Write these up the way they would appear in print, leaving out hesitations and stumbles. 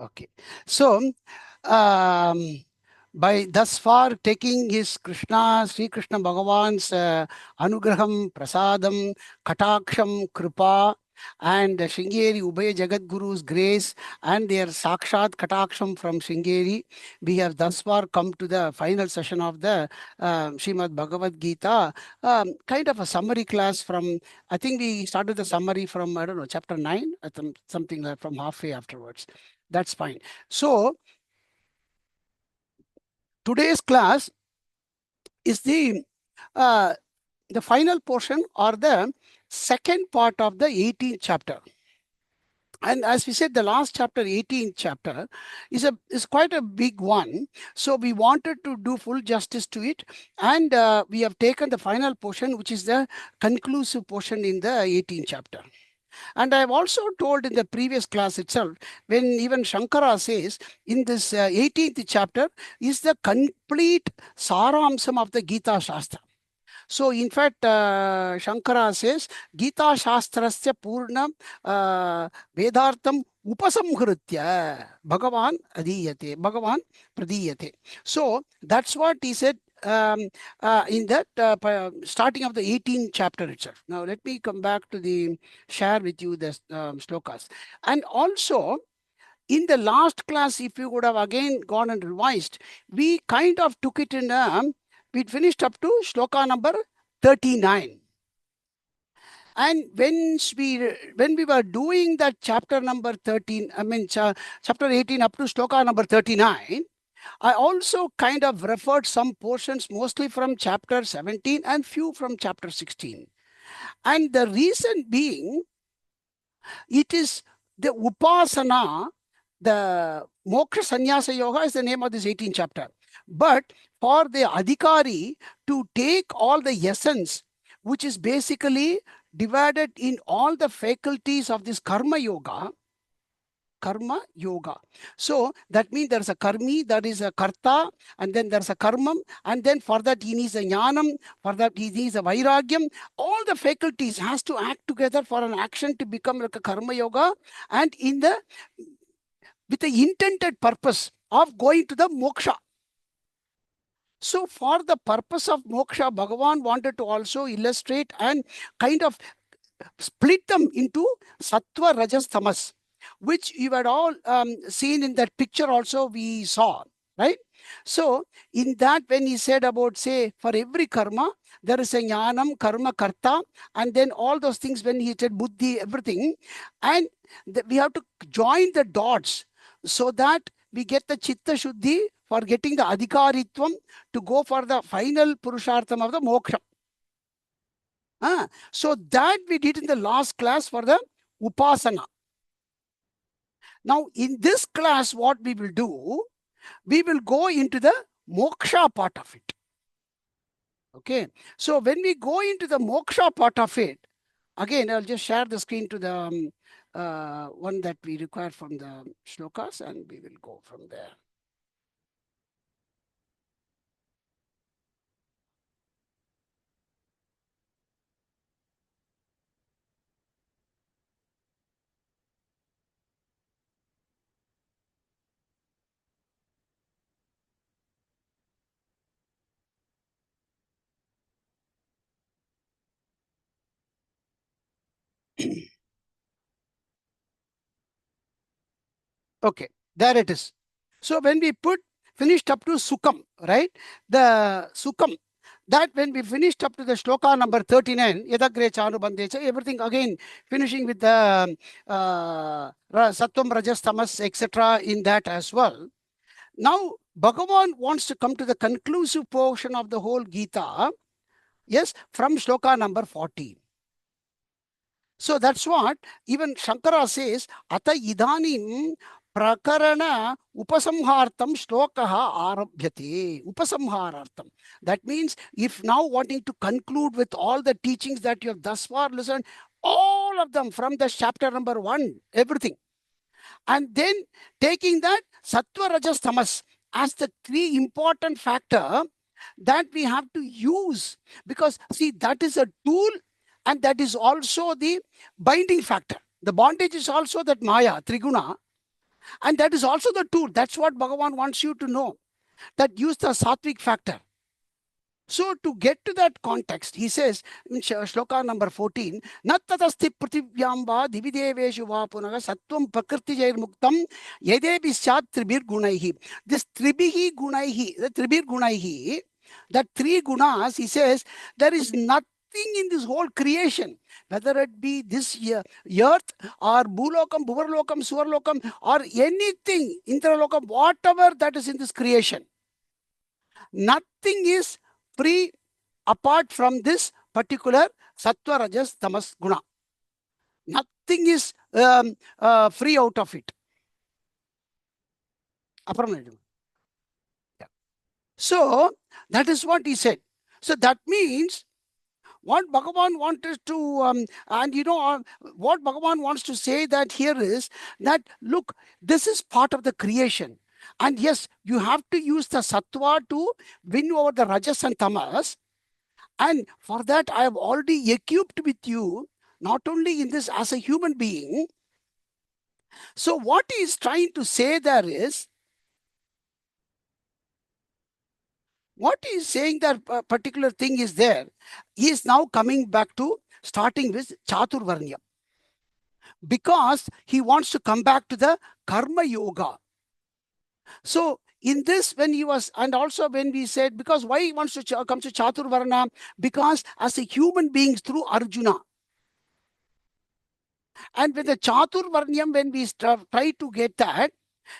Okay. So, by thus far taking his Sri Krishna Bhagavan's Anugraham, Prasadam, Kataksham, Kripa, and Shringeri Ubaya Jagat Guru's grace and their Sakshat Kataksham from Shringeri, we have thus far come to the final session of the Srimad Bhagavad Gita, kind of a summary class from, I think we started the summary from, I don't know, chapter 9, something like from halfway afterwards. That's fine. So today's class is uh, the final portion or the second part of the 18th chapter. And as we said, the last chapter, 18th chapter, is quite a big one. So we wanted to do full justice to it, and we have taken the final portion, which is the conclusive portion in the 18th chapter. And I've also told in the previous class itself, when even Shankara says in this 18th chapter is the complete saramsam of the Gita Shastra. So in fact, Shankara says, Gita Shastrasya Purna Vedartham Upasamhritya Bhagavan Adiyate, Bhagavan Pradiyate. So that's what he said in that starting of the 18th chapter itself. Now let me come back to the share with you the shlokas. And also in the last class, if you would have again gone and revised, we kind of took it in we finished up to shloka number 39. And when we were doing that chapter number 13, I mean chapter 18 up to shloka number 39, I also kind of referred some portions mostly from chapter 17 and few from chapter 16. And the reason being, it is the upasana, the moksha sannyasa yoga is the name of this 18th chapter. But for the adhikari to take all the essence, which is basically divided in all the faculties of this karma yoga. So that means there's a karmi, there is a karta, and then there's a karmam, and then for that he needs a jnanam, for that he needs a vairagyam. All the faculties has to act together for an action to become like a karma yoga, and with the intended purpose of going to the moksha. So for the purpose of moksha, Bhagavan wanted to also illustrate and kind of split them into sattva, rajas, tamas, which you had all seen in that picture also we saw, right? So in that, when he said about, say, for every karma, there is a jnanam, karma, karta, and then all those things, when he said buddhi, everything, and we have to join the dots so that we get the chitta shuddhi for getting the adhikaritvam to go for the final purushartham of the moksha. So that we did in the last class for the upasana. Now in this class, what we will do, we will go into the moksha part of it. Okay. So when we go into the moksha part of it, again, I'll just share the screen to the one that we require from the shlokas, and we will go from there. Okay, there it is. So when we finished up to Sukham, right? The Sukham, that when we finished up to the shloka number 39, Yadagre Chanu Bandecha, everything again finishing with the Sattvam, Rajas, Tamas, etc. in that as well. Now, Bhagavan wants to come to the conclusive portion of the whole Gita, yes, from shloka number 40. So that's what even Shankara says, Ata idanim prakarana upasamhartam shlokaha arabhyate. Upasamharartam. That means if now wanting to conclude with all the teachings that you have thus far listened, all of them from the chapter number 1, everything. And then taking that sattva, rajas, tamas as the 3 important factor that we have to use, because see, that is a tool and that is also the binding factor. The bondage is also that maya, triguna, And that is also the tool. That's what Bhagavan wants you to know. That use the sattvic factor. So to get to that context, he says in shloka number 14, Nattatasti prativyamba divideveshu va punaga sattvam prakritijair muktam yedebi syat tribir gunaihi. This tribihi gunaihi, the tribir gunaihi, that three gunas, he says, there is nothing in this whole creation, whether it be this earth or Bhulokam, Bhuvarlokam, Suvarlokam, or anything, Indralokam, whatever that is in this creation. Nothing is free apart from this particular sattva, rajas, tamas guna. Nothing is free out of it. So that is what he said. So that means what Bhagavan wanted to, what Bhagavan wants to say that here is that, look, this is part of the creation. And yes, you have to use the sattva to win over the rajas and tamas. And for that, I have already equipped with you, not only in this as a human being. So what he is trying to say there is, what he is saying that particular thing is there, he is now coming back to starting with Chaturvarnya. Because he wants to come back to the Karma Yoga. So in this, when he was, and also when we said, because why he wants to come to Chaturvarna? Because as a human being through Arjuna. And with the Chaturvarnyam, when we try to get that,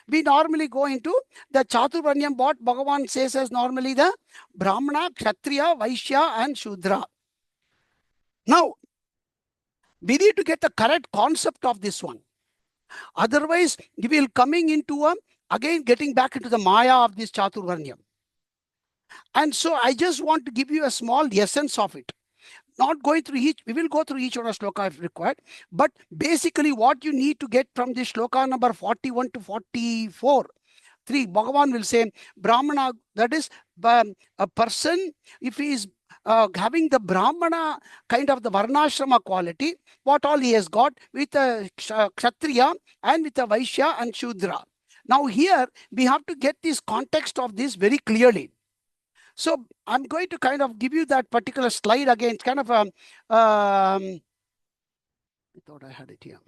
we normally go into the Chaturvarnyam, what Bhagavan says as normally the Brahmana, Kshatriya, Vaishya and Shudra. Now, we need to get the correct concept of this one. Otherwise, we will coming into again getting back into the Maya of this Chaturvarnyam. And so I just want to give you a small essence of it. Not going through each, we will go through each one of shloka if required. But basically what you need to get from this shloka number 41 to 44, 3, Bhagavan will say, Brahmana, that is a person, if he is having the Brahmana kind of the Varnashrama quality, what all he has got with a Kshatriya and with a Vaishya and Shudra. Now here, we have to get this context of this very clearly. So I'm going to kind of give you that particular slide again. It's kind of I thought I had it here.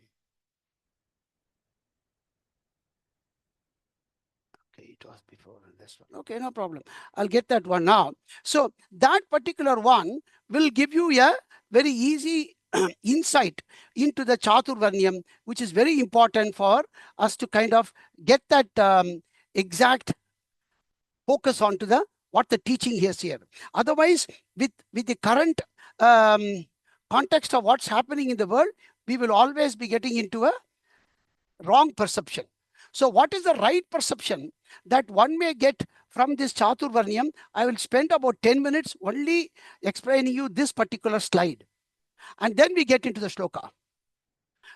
Okay, it was before this one. Okay, no problem. I'll get that one now. So that particular one will give you a very easy insight into the Chaturvarnyam, which is very important for us to kind of get that exact focus onto the what the teaching is here. Otherwise, with the current context of what's happening in the world, we will always be getting into a wrong perception. So what is the right perception that one may get from this Chaturvarnyam? I will spend about 10 minutes only explaining you this particular slide. And then we get into the shloka.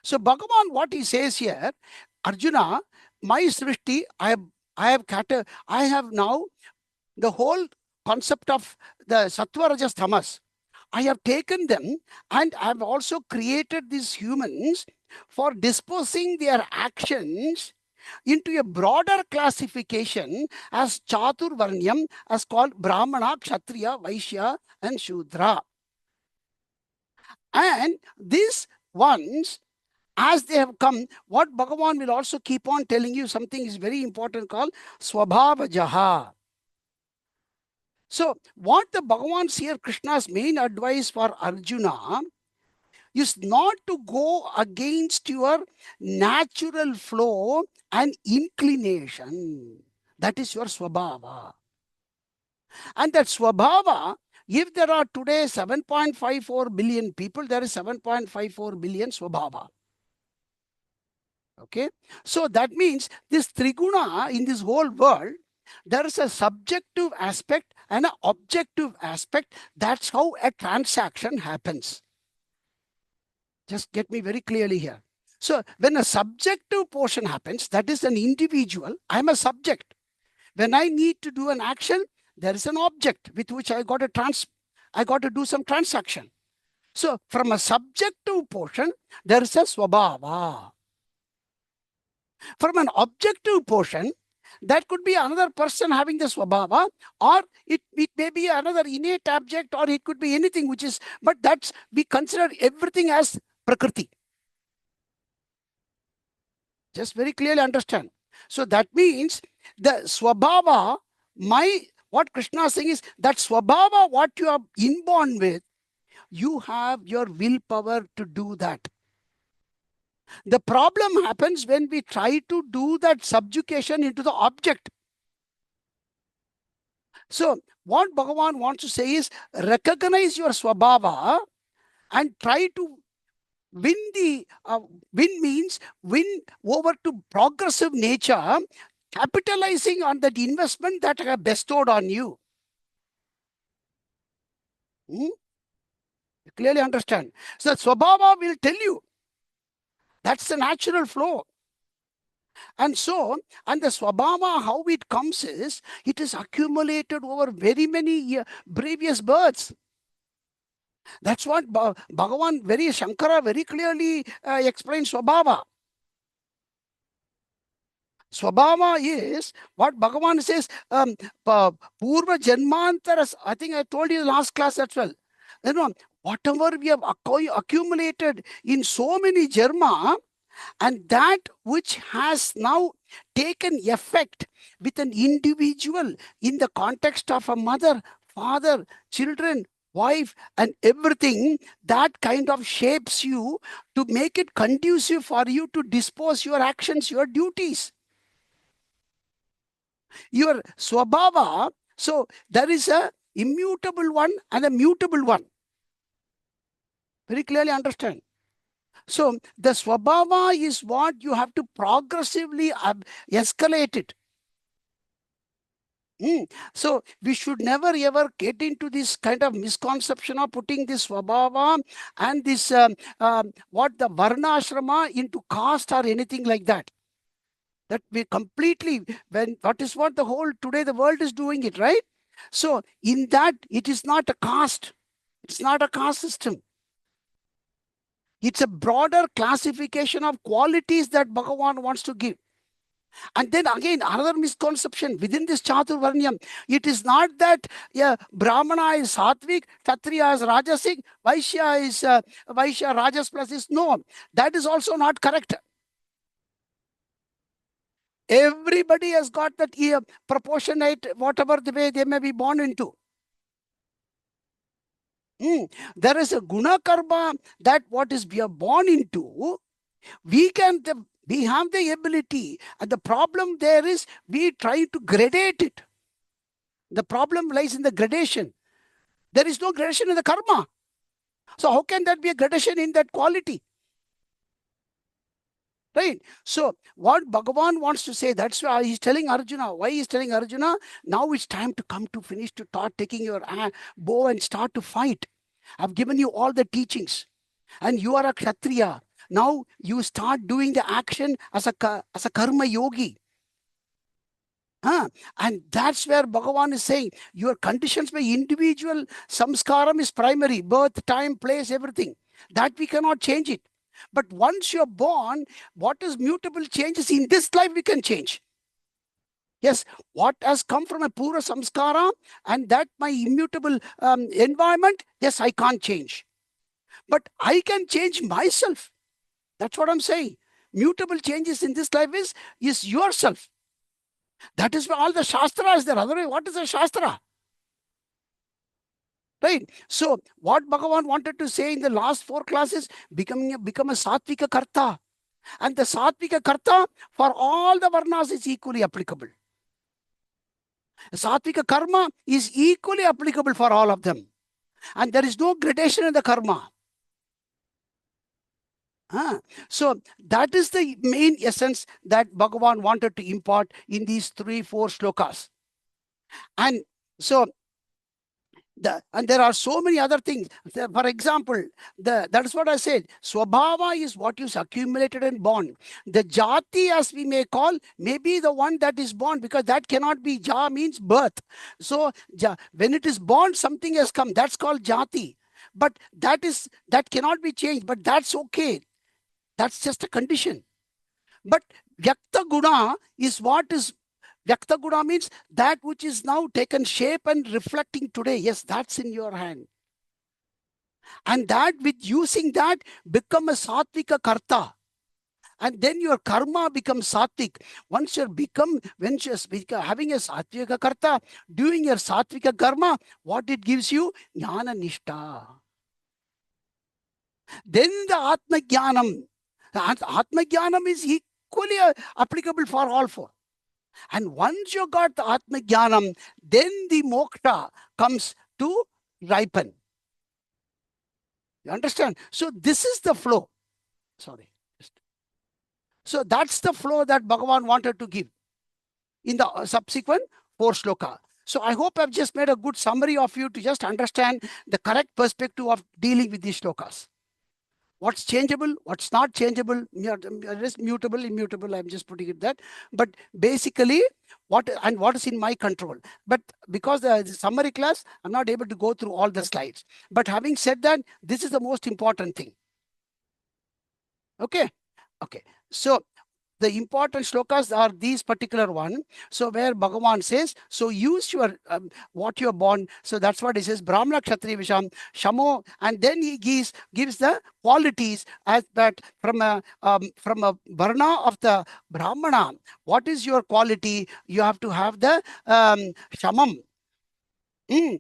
So Bhagavan, what he says here, Arjuna, my Srishti, I have now the whole concept of the Sattva, Rajas, Tamas. I have taken them and I have also created these humans for disposing their actions into a broader classification as Chaturvarnyam, as called Brahmana, Kshatriya, Vaishya and Shudra. And these ones, as they have come, what Bhagavan will also keep on telling you something is very important called Swabhavajaha. So what the Bhagavan's here, Krishna's main advice for Arjuna is not to go against your natural flow and inclination. That is your Swabhava. And that Swabhava, if there are today 7.54 billion people, there is 7.54 billion Swabhava. Okay. So that means this Triguna in this whole world, there is a subjective aspect and an objective aspect. That's how a transaction happens. Just get me very clearly here. So when a subjective portion happens, that is an individual, I'm a subject. When I need to do an action, there is an object with which I got to do some transaction. So from a subjective portion, there is a Swabhava. From an objective portion, that could be another person having the swabhava, or it may be another innate object, or it could be anything which is, but that's, we consider everything as prakriti. Just very clearly understand. So that means the swabhava, what Krishna is saying is that swabhava, what you are inborn with, you have your willpower to do that. The problem happens when we try to do that subjugation into the object. So what Bhagavan wants to say is recognize your swabhava and try to win win means win over to progressive nature, capitalizing on that investment that I have bestowed on you. You clearly understand. So swabhava will tell you. That's the natural flow. And so, and the swabhava, how it comes is, it is accumulated over very many previous births. That's what Bhagavan, Shankara very clearly explains swabhava. Swabhava is what Bhagavan says, Purva Janmantaras. I think I told you last class as well. You know, whatever we have accumulated in so many Jarma, and that which has now taken effect with an individual in the context of a mother, father, children, wife, and everything, that kind of shapes you to make it conducive for you to dispose your actions, your duties. Your swabhava, so there is a immutable one and a mutable one. Very clearly understand. So the swabhava is what you have to progressively escalate it. So we should never ever get into this kind of misconception of putting this swabhava and this what the varna ashrama into caste or anything like that. That we completely, what the whole today the world is doing it, right? So in that, it is not a caste. It's not a caste system. It's a broader classification of qualities that Bhagavan wants to give. And then again, another misconception within this Chaturvarnyam, it is not that Brahmana is Satvik, Kshatriya is Rajasic, Vaishya is Vaishya, Rajas plus is no. That is also not correct. Everybody has got that proportionate, whatever the way they may be born into. There is a guna karma that what is we are born into, we have the ability, and the problem there is we try to gradate it. The problem lies in the gradation. There is no gradation in the karma. So how can that be a gradation in that quality? Right? So what Bhagavan wants to say, that's why he's telling Arjuna. Why he's telling Arjuna? Now it's time to come to finish, to start taking your bow and start to fight. I've given you all the teachings. And you are a Kshatriya. Now you start doing the action as a karma yogi. And that's where Bhagavan is saying, your conditions by individual samskaram is primary. Birth, time, place, everything. That we cannot change it. But once you're born, what is mutable changes in this life we can change. Yes, what has come from a pura samskara and that my immutable environment, yes, I can't change. But I can change myself. That's what I'm saying. Mutable changes in this life is yourself. That is why all the Shastra is there. Otherwise, what is a Shastra? Right? So what Bhagavan wanted to say in the last 4 classes, become a Satvika Karta. And the Satvika Karta for all the Varnas is equally applicable. Satvika Karma is equally applicable for all of them. And there is no gradation in the karma. So that is the main essence that Bhagavan wanted to impart in these 3-4 slokas. And so and there are so many other things. For example, that is what I said. Swabhava is what is accumulated and born. The jati, as we may call, may be the one that is born, because that cannot be. Ja means birth. So when it is born, something has come. That's called jati. But that cannot be changed. But that's okay. That's just a condition. But Vyakta Guna is what is Vyakta Guna means that which is now taken shape and reflecting today. Yes, that's in your hand. And that with using that become a Sattvika Karta. And then your karma becomes sattvic. Once you're having a sattvika karta, doing your sattvika karma, what it gives you? Jnana nishta. Then the Atma Jnanam. Atma Jnanam is equally applicable for all four. And once you got the Atma Jnanam, then the moksha comes to ripen. You understand? So this is the flow. Sorry. So that's the flow that Bhagavan wanted to give in the subsequent 4 shloka. So I hope I've just made a good summary of you to just understand the correct perspective of dealing with these shlokas. What's changeable, what's not changeable, just mutable, immutable, I'm just putting it that. But basically, what is in my control. But because the summary class, I'm not able to go through all the slides. But having said that, this is the most important thing. Okay. So the important shlokas are these particular one. So where Bhagavan says, so use your what you're born. So that's what he says, Brahmana Kshatriya Visham Shamo, and then he gives the qualities as that from a varna of the Brahmana. What is your quality? You have to have the Shamam. And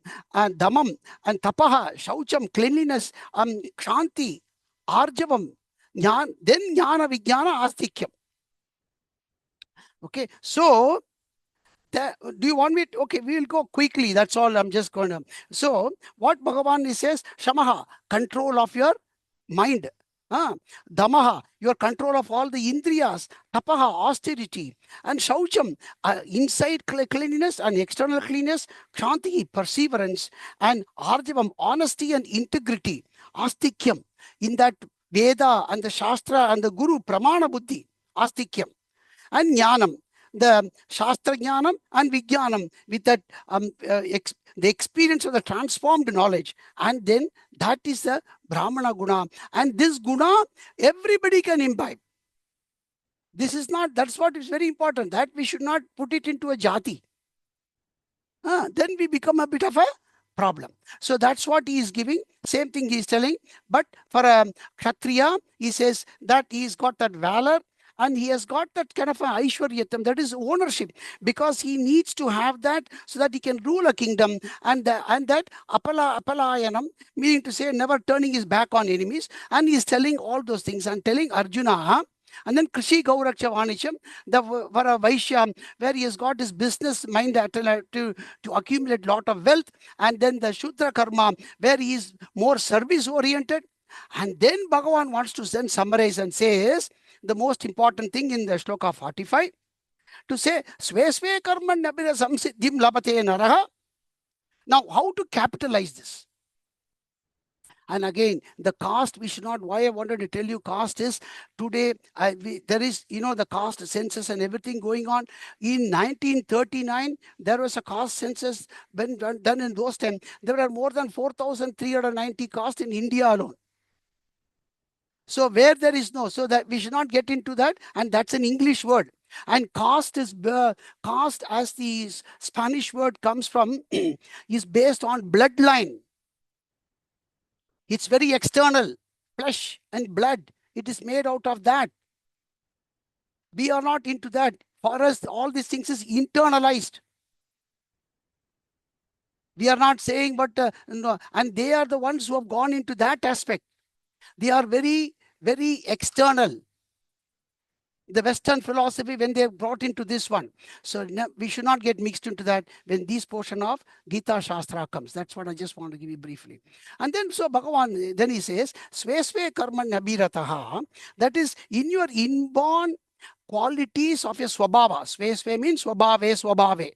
Damam and Tapaha, Shaucham, cleanliness, Kshanti, Arjavam, then Jnana Vijnana Astikyam. Okay, so do you want me to, okay, we will go quickly. That's all. I'm just going to. So what Bhagavan says, Shamaha, control of your mind. Damaha, your control of all the indriyas. Tapaha, austerity. And Shaucham, inside cleanliness and external cleanness. Kshanti, perseverance. And Arjavam, honesty and integrity. Astikyam, in that Veda and the Shastra and the Guru, Pramana Buddhi. Astikyam. And Jnanam, the Shastra Jnanam and Vijnanam, with that the experience of the transformed knowledge. And then that is the Brahmana Guna. And this Guna, everybody can imbibe. This is not, that's what is very important, that we should not put it into a jati. Then we become a bit of a problem. So that's what he is giving. Same thing he is telling. But for a Kshatriya, he says that he's got that valor. And he has got that kind of an Aishwaryatam, that is ownership, because he needs to have that so that he can rule a kingdom. And that apalayanam, meaning to say never turning his back on enemies. And he is telling all those things and telling Arjuna. And then Krishi Gauraksha Vanisham, the Vara Vaishya, where he has got his business mind to accumulate lot of wealth. And then the Shudra Karma, where he is more service oriented. And then Bhagavan wants to then summarize and says, the most important thing in the shloka 45, to say, Svesve karma nabira samsiddhim labate naraha. Now, how to capitalize this? And again, the caste, we should not, why I wanted to tell you caste is, today, there is, the caste census and everything going on. In 1939, there was a caste census when done in those times. There were more than 4,390 castes in India alone. So where there is no, so that we should not get into that. And that's an English word. And caste is caste, as the Spanish word comes from, is based on bloodline. It's very external, flesh and blood. It is made out of that. We are not into that. For us, all these things is internalized. We are not saying, but no, and they are the ones who have gone into that aspect. They are very, very external. The Western philosophy, when they have brought into this one. So we should not get mixed into that when this portion of Gita Shastra comes. That's what I just want to give you briefly. And then, so Bhagavan, then he says, Svesve karma nabirataha, that is in your inborn qualities of your swabhava. Svesve means swabhave.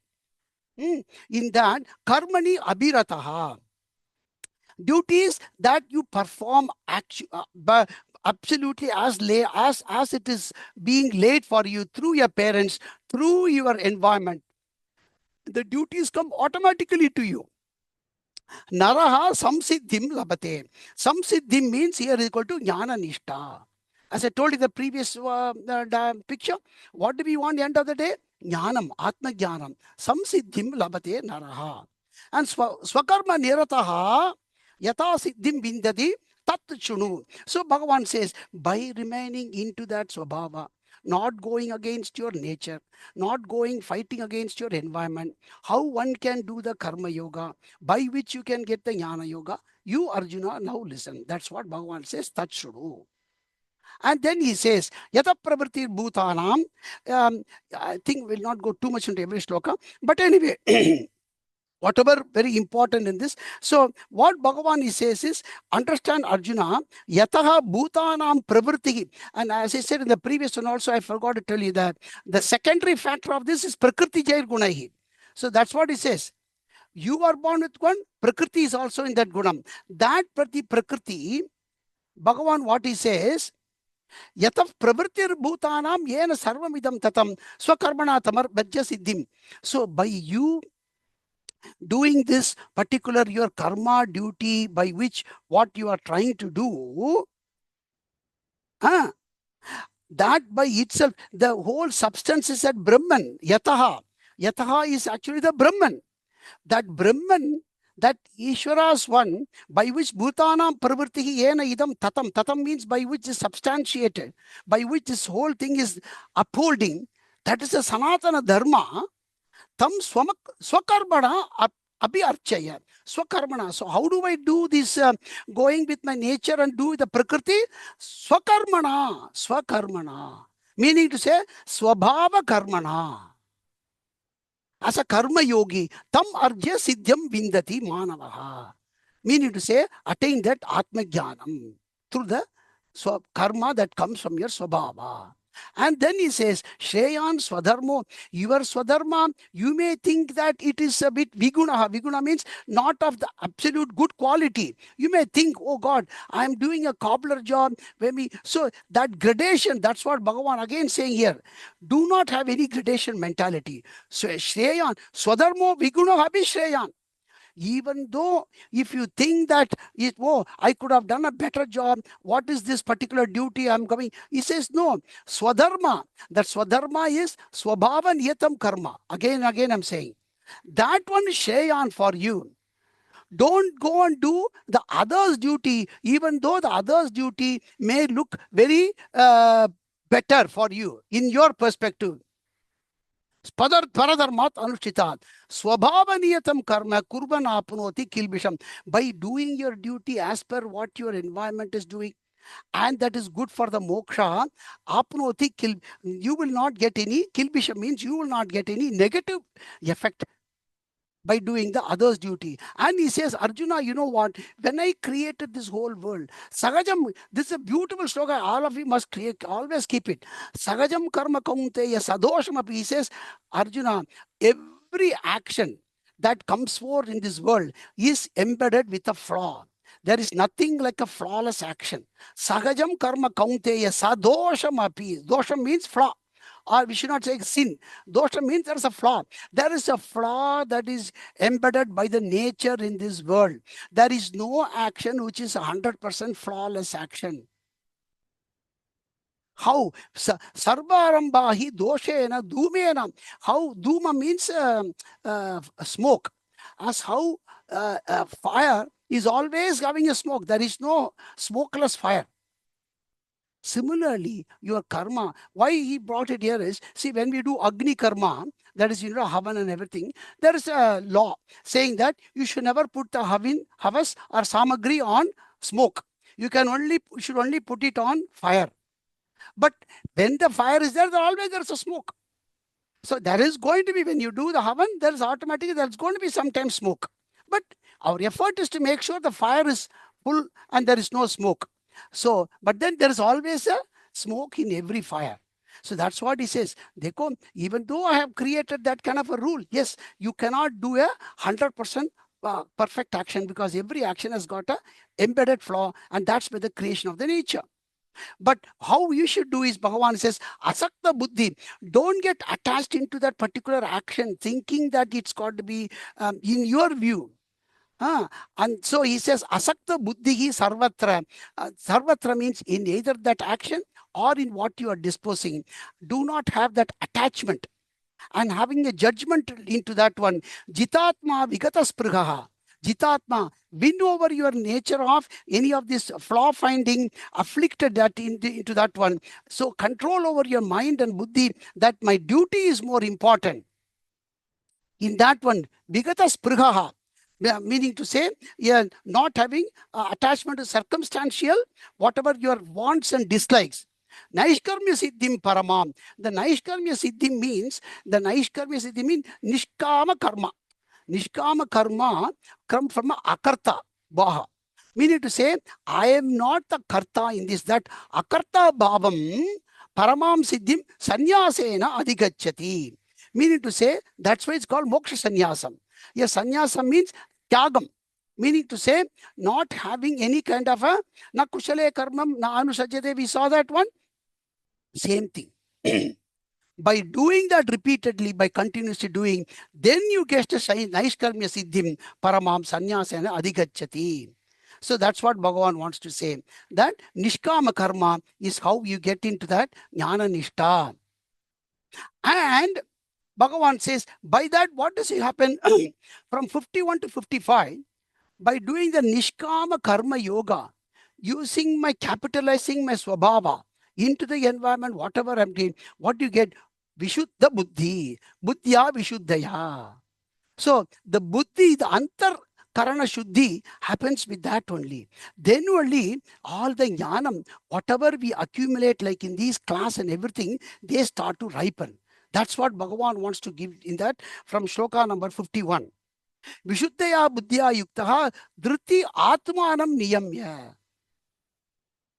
In that, karmani abhirataha. Duties that you perform absolutely as it is being laid for you through your parents, through your environment. The duties come automatically to you. Naraha samsiddhim labate. Samsiddhim means here is equal to jnana nishta. As I told you the previous picture, what do we want at the end of the day? Jnanam, Atma Jnanam, Samsiddhim labate naraha. And Swakarma nirataha yata siddhim vindati tat chunu. So Bhagavan says, by remaining into that swabhava, not going against your nature, not going fighting against your environment, how one can do the karma yoga, by which you can get the jnana yoga. You, Arjuna, now listen. That's what Bhagavan says, tat chunu. And then he says, Yata Pravritir Bhutanam. I think we'll not go too much into every shloka. But anyway, whatever very important in this. So what Bhagavan says is, understand Arjuna, Yataha Bhutanam Pravritihi. And as I said in the previous one also, I forgot to tell you that the secondary factor of this is Prakriti Jair Gunahi. So that's what he says. You are born with one, Prakriti is also in that gunam. That Prakriti, Bhagavan, what he says, Yatav pravritir bhutanam yena sarvamidam tatam swakarmana tamar bhajya siddhim. So by you doing this particular your karma duty, by which what you are trying to do, that by itself, the whole substance is at Brahman. Yataha. Yataha is actually the Brahman. That Brahman, that Ishvara's one, by which Bhutanam Pravrtihi Yena Idam Tatam. Tatam means by which is substantiated, by which this whole thing is upholding. That is a Sanatana Dharma. Tam Swakarmana Abhi Archaya. Swakarmana. So how do I do this going with my nature and do the Prakriti? Swakarmana. Swakarmana. Meaning to say, Swabhava Karmana. As a karma yogi, tam arjya siddhyam vindati manavaha. Meaning to say, attain that atma jnanam through the karma that comes from your swabhava. And then he says, Shreyan Swadharmo, your Swadharma, you may think that it is a bit Viguna. Viguna means not of the absolute good quality. You may think, oh God, I am doing a cobbler job. So that gradation, that's what Bhagavan again saying here. Do not have any gradation mentality. So Shreyan, Swadharmo Viguna Habi Shreyan. Even though if you think that, I could have done a better job, what is this particular duty I'm coming? He says, no, Swadharma. That Swadharma is Swabhava Niyatam Karma. Again, I'm saying. That one is Shreyan for you. Don't go and do the other's duty, even though the other's duty may look very better for you in your perspective. Paradharmat anushchitat. Swabhavaniyatam karma kurban apnoti kilbisham. By doing your duty as per what your environment is doing, and that is good for the moksha, apnoti kil, you will not get any, kilbisham means you will not get any negative effect by doing the other's duty. And he says, Arjuna, you know what? When I created this whole world, Sagajam, this is a beautiful slogan. All of you must always keep it. Sagajam karma kaunteya sadosham. He says, Arjuna, every action that comes forth in this world is embedded with a flaw. There is nothing like a flawless action. Sagajam karma kaunteya sadosham api. Dosham means flaw. Or we should not say sin. Dosha means there is a flaw. There is a flaw that is embedded by the nature in this world. There is no action which is 100% flawless action. How? Sarvarambahi doshena dhumena. How? Dhuma means smoke. As how fire is always having a smoke. There is no smokeless fire. Similarly, your karma, why he brought it here is, see, when we do Agni karma, that is, Havan and everything, there is a law saying that you should never put the Havas or Samagri on smoke. You should only put it on fire. But when the fire is there is a smoke. So there is going to be, when you do the Havan, there's going to be sometimes smoke. But our effort is to make sure the fire is full and there is no smoke. So, but then there is always a smoke in every fire. So that's what he says. Even though I have created that kind of a rule, yes, you cannot do a 100% perfect action, because every action has got a embedded flaw, and that's by the creation of the nature. But how you should do is, Bhagavan says, asakta buddhi. Don't get attached into that particular action, thinking that it's got to be in your view. And so he says, asakta buddhihi sarvatra. Sarvatra means in either that action or in what you are disposing, do not have that attachment and having a judgment into that one. Jitatma vigata sprighaha. Jitatma, win over your nature of any of this flaw finding, afflicted that into that one. So control over your mind and buddhi, that my duty is more important. In that one, vigata sprighaha, meaning to say, yeah, not having attachment to circumstantial, whatever your wants and dislikes. Naishkarmya siddhim paramam. The Naishkarmya siddhim means, nishkama karma. Nishkama karma come from akarta, baha. Meaning to say, I am not the karta in this, that akarta bhavam paramam siddhim sanyasena adhigacchati. Meaning to say, that's why it's called moksha sannyasam. Yes, sannyasam means tyagam. Meaning to say, not having any kind of a na kushale karmam na anusajyate. We saw that one. Same thing. By doing that repeatedly, by continuously doing, then you get a naishkarmya siddhim paramam sanyasena adhigacchati. So that's what Bhagavan wants to say. That nishkama karma is how you get into that jnana nishta. And Bhagavan says, by that, what does it happen? From 51 to 55, by doing the nishkama karma yoga, capitalizing my swabhava into the environment, whatever I'm doing, what do you get? Vishuddha buddhi, buddhya vishuddhaya. So the buddhi, the antar karana shuddhi happens with that only. Then only all the jnanam, whatever we accumulate like in these class and everything, they start to ripen. That's what Bhagavan wants to give in that from shloka number 51. Vishuddhaya buddhya yuktaha dhruti atmanam niyamya.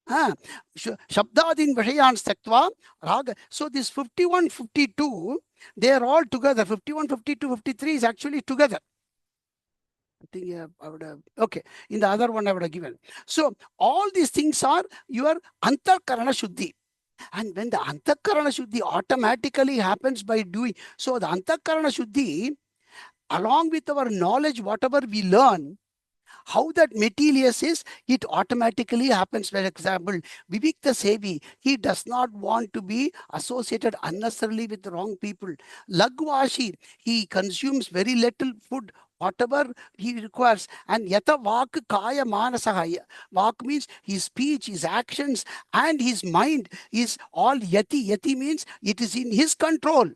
Shabdadin Vashayan Staktva Raga. So this 51, 52, they are all together. 51, 52, 53 is actually together. I think I would have, okay, in the other one I would have given. So all these things are your antarkarana shuddhi. And when the antarkarana shuddhi automatically happens by doing, so the antarkarana shuddhi, along with our knowledge, whatever we learn, how that materials is, it automatically happens. For example, Vivek the Sevi, he does not want to be associated unnecessarily with the wrong people. Lagvashi, he consumes very little food, whatever he requires. And yata vak kaya manasaha. Vak means his speech, his actions, and his mind is all yati. Yati means it is in his control.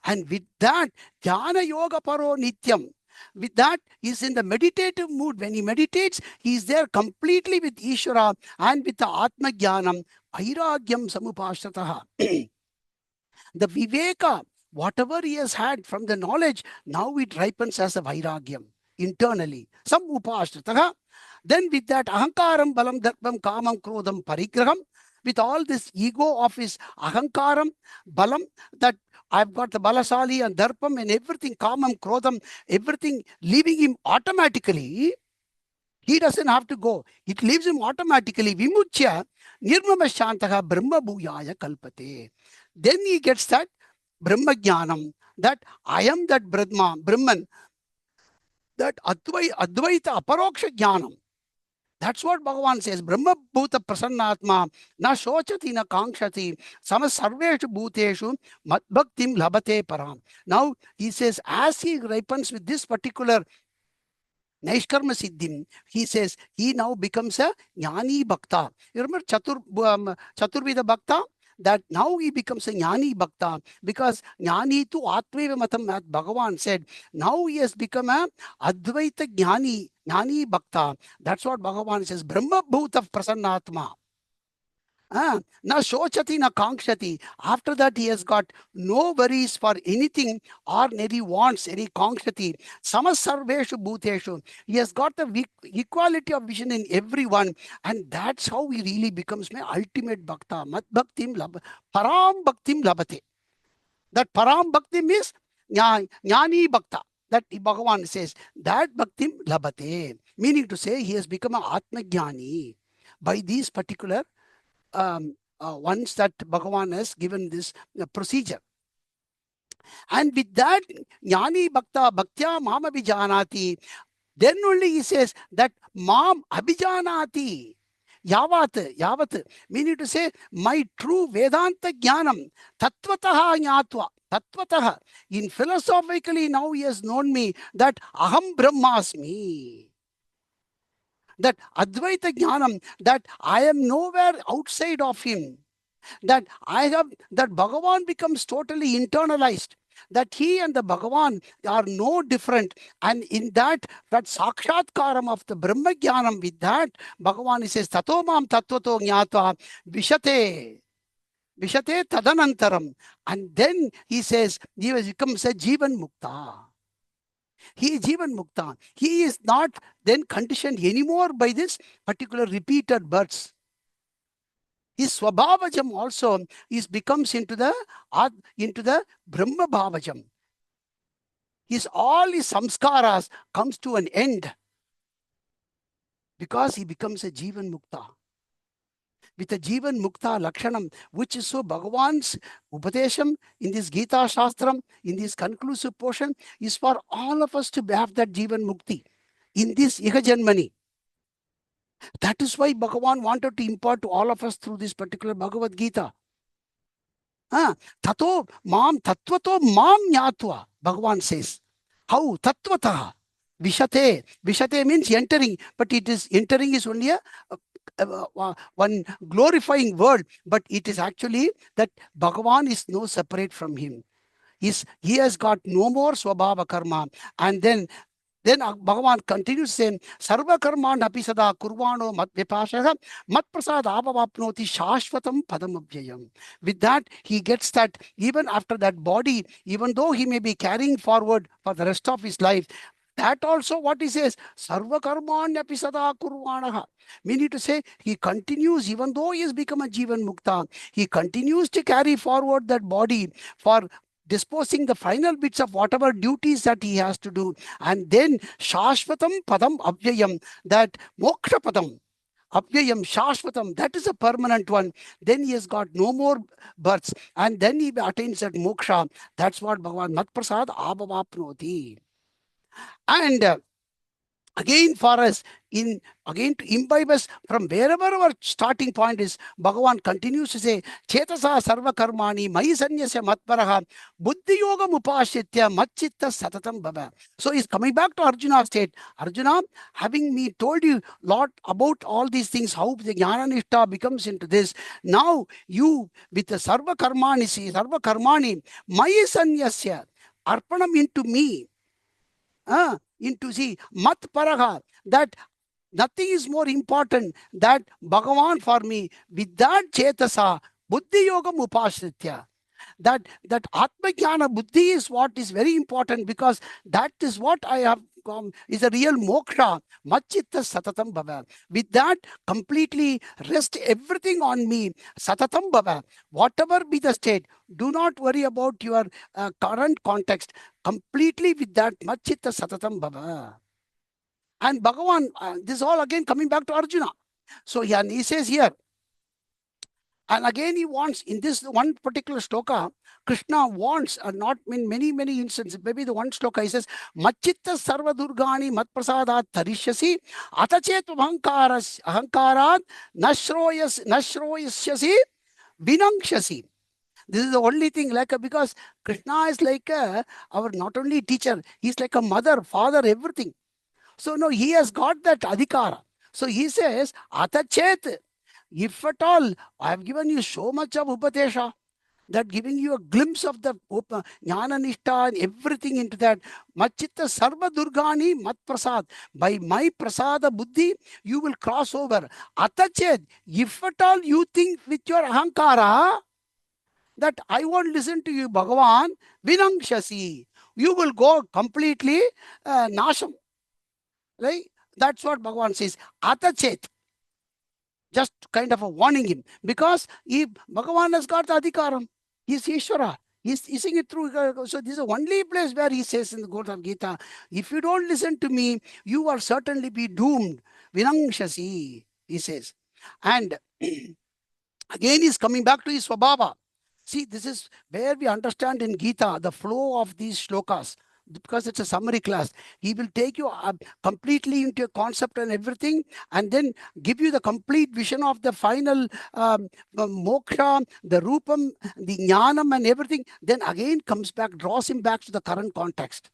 And with that, jnana yoga paro nityam. With that, he is in the meditative mood. When he meditates, he is there completely with Ishvara and with the Atma Jnanam, Vairagyam Samupashrataha. The Viveka, whatever he has had from the knowledge, now it ripens as a Vairagyam internally. Samupashrataha. Then with that Ahankaram, Balam, Darpam, Kamam, Krodam, Parigraham, with all this ego of his Ahankaram, Balam, that I've got the Balasali and Darpam and everything, Kamam, Krodam, everything leaving him automatically. He doesn't have to go. It leaves him automatically. Vimuchya, Nirmama Shantaha, Brahma Bhuyaya Kalpate. Then he gets that Brahma Jnanam, that I am that Brahman, that Advaita Aparoksha Jnanam. That's what Bhagavan says. Brahma Bhuta Prasannatma na shochati na kankshati samasarveshu bhuteshu madbhaktim labate param. Now he says, as he ripens with this particular Naishkarma Siddhim, he says he now becomes a Jnani Bhakta. You remember Chaturvida Bhakta? That now he becomes a Jnani Bhakta, because Jnani tu Atveva Matam, Bhagavan said, now he has become a Advaita Jnani Bhakta. That's what Bhagavan says, Brahma Bhuta Prasannatma. Na shochati na kankshati. After that, he has got no worries for anything or any wants, any kankshati. Samasarveshu bhuteshu. He has got the equality of vision in everyone, and that's how he really becomes my ultimate bhakta. Mat bhaktim labate. Param bhaktim labate. That param bhaktim is jnani bhakta. That Bhagavan says, that bhaktim labate. Meaning to say, he has become an atma jnani by these particular once that Bhagavan has given this procedure. And with that, Jnani Bhakta Bhaktya Mam Abhijanati, then only he says that Mam Abhijanati. yavat, meaning to say, my true Vedanta jnanam, tattvataha jnatva, tattvataha. In philosophically, now he has known me that aham brahmasmi. That Advaita Jnanam, that I am nowhere outside of him, that that Bhagavan becomes totally internalized, that he and the Bhagavan are no different. And in that Sakshatkaram of the Brahma Jnanam, with that, Bhagavan says, Tato mam tattvato jnatva vishate. Vishate tadanantaram. And then he says, he becomes a Jivan Mukta. He is Jivan Mukta. He is not then conditioned anymore by this particular repeated births. His Swabhavajam also becomes into the Brahma Bhavajam. All his samskaras comes to an end because he becomes a Jivan Mukta. With a Jivan Mukta Lakshanam, which is so Bhagavan's Upadesham in this Gita Shastram, in this conclusive portion, is for all of us to have that Jivan Mukti in this Iha Janmani. That is why Bhagavan wanted to impart to all of us through this particular Bhagavad Gita. Tato mam tattvato mam jnatva, Bhagavan says. How? Tattvataha. Vishate. Vishate means entering, but entering is only one glorifying word, but it is actually that Bhagavan is no separate from him. He has got no more Swabhava Karma. And then Bhagavan continues saying, Sarva Karman api sada kurvano mat vipashaha mat prasad avavapnoti shashvatam padam abhyayam. With that, he gets that even after that body, even though he may be carrying forward for the rest of his life, that also what he says, Sarva Karman api sada kurvanaha. Meaning to say, he continues, even though he has become a Jivan Mukta, he continues to carry forward that body for disposing the final bits of whatever duties that he has to do. And then Shashvatam Padam Avyayam, that Moksha Padam, Avyayam Shashvatam, that is a permanent one. Then he has got no more births. And then he attains that Moksha. That's what Bhagavan Mat Prasad Abhavapnoti. And again for us, again to imbibe us from wherever our starting point is, Bhagavan continues to say, Chetasa sarva karmani mai sanyasya matparaha buddhi yoga mupashitya matchitta satatam bhava. So he's coming back to Arjuna's state. Arjuna, having me told you a lot about all these things, how the jnana nishta becomes into this. Now you, with the sarva karmani mai sanyasya, arpanam into me, into see mat paraha, that nothing is more important that Bhagavan for me. With that chetasa buddhi yoga upashritya, that atma jnana buddhi is what is very important, because that is what I have is a real moksha. Machitta satatam bhava. With that, completely rest everything on me. Satatam bhava. Whatever be the state, do not worry about your current context. Completely with that, machitta satatam bhava. And Bhagavan, this is all again coming back to Arjuna. So he says here, and again he wants, in this one particular shloka, Krishna wants, not in many instances, maybe the one shloka, he says, Machitta sarva durgani mat prasadat tarishyasi atachet ahankarat nashroyasyasi vinangshasi. This is the only thing, because Krishna is like our not only teacher, he's like a mother, father, everything. So no, he has got that adhikara. So he says, atachet, if at all, I have given you so much of Upatesha, that giving you a glimpse of the Jnana Nishta and everything into that, Machitta Sarva Durgani Mat Prasad, by my Prasada Buddhi, you will cross over. Atachet, if at all you think with your Ahankara that I won't listen to you, Bhagavan, Vinangshasi, you will go completely Nasham. Right? That's what Bhagavan says. Atachet. Just kind of a warning him, because if Bhagavan has got the adhikaram, he's Ishvara, he's seeing it through. So this is the only place where he says in the Bhagavad Gita, if you don't listen to me, you are certainly be doomed. Vinangshasi, he says. And again he's coming back to his Swabhava. See, this is where we understand in Gita the flow of these shlokas. because it's a summary class. He will take you completely into a concept and everything, and then give you the complete vision of the final moksha, the rupam, the jnanam and everything. Then again comes back, draws him back to the current context.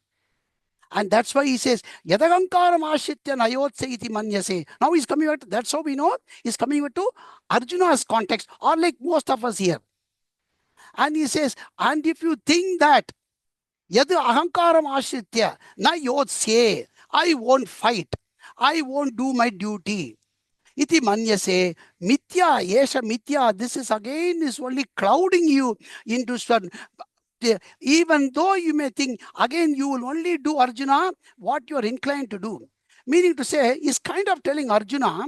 And that's why he says, Yadagankaram ashitya nayotse iti manyase. Now he's coming back to, that's how we know he's coming back to Arjuna's context, or like most of us here. And he says, and if you think that Yadu ahankaram ashitya nayotse, I won't fight, I won't do my duty. Iti manyase, mithya, yesha mithya, this is again is only clouding you into certain. Even though you may think, again, you will only do, Arjuna, what you are inclined to do. Meaning to say, is kind of telling Arjuna,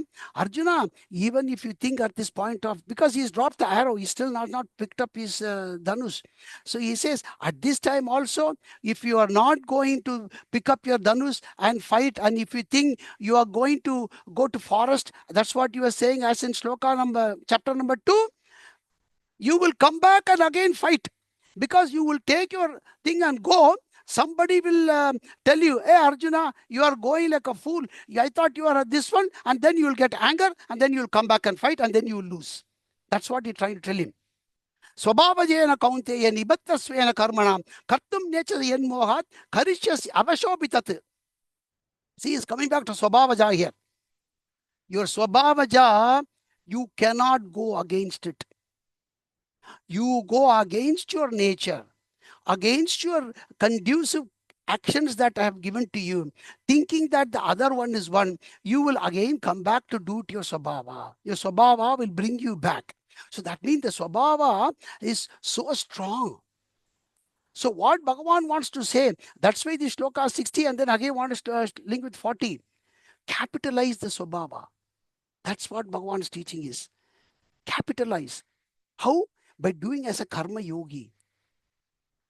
even if you think at this point of, because he's dropped the arrow, he's still not picked up his dhanush. So he says, at this time also, if you are not going to pick up your dhanush and fight, and if you think you are going to go to forest, that's what you are saying as in chapter number 2, you will come back and again fight. Because you will take your thing and go, somebody will tell you, hey Arjuna, you are going like a fool. I thought you are this one, and then you will get anger, and then you will come back and fight, and then you will lose. That's what he's trying to tell him. Swabhavajena kaunteya nibattasvena karmanam kartum necha yenmohat karishyasi avashobitat. See, he's coming back to Swabhavaja here. Your Swabhavaja, you cannot go against it. You go against your nature, against your conducive actions that I have given to you, thinking that the other one is one, you will again come back to do it your Swabhava. Your Swabhava will bring you back. So that means the Swabhava is so strong. So what Bhagavan wants to say, that's why the shloka 60 and then again wants to link with 40. Capitalize the Swabhava. That's what Bhagavan's teaching is. Capitalize. How? By doing as a karma yogi.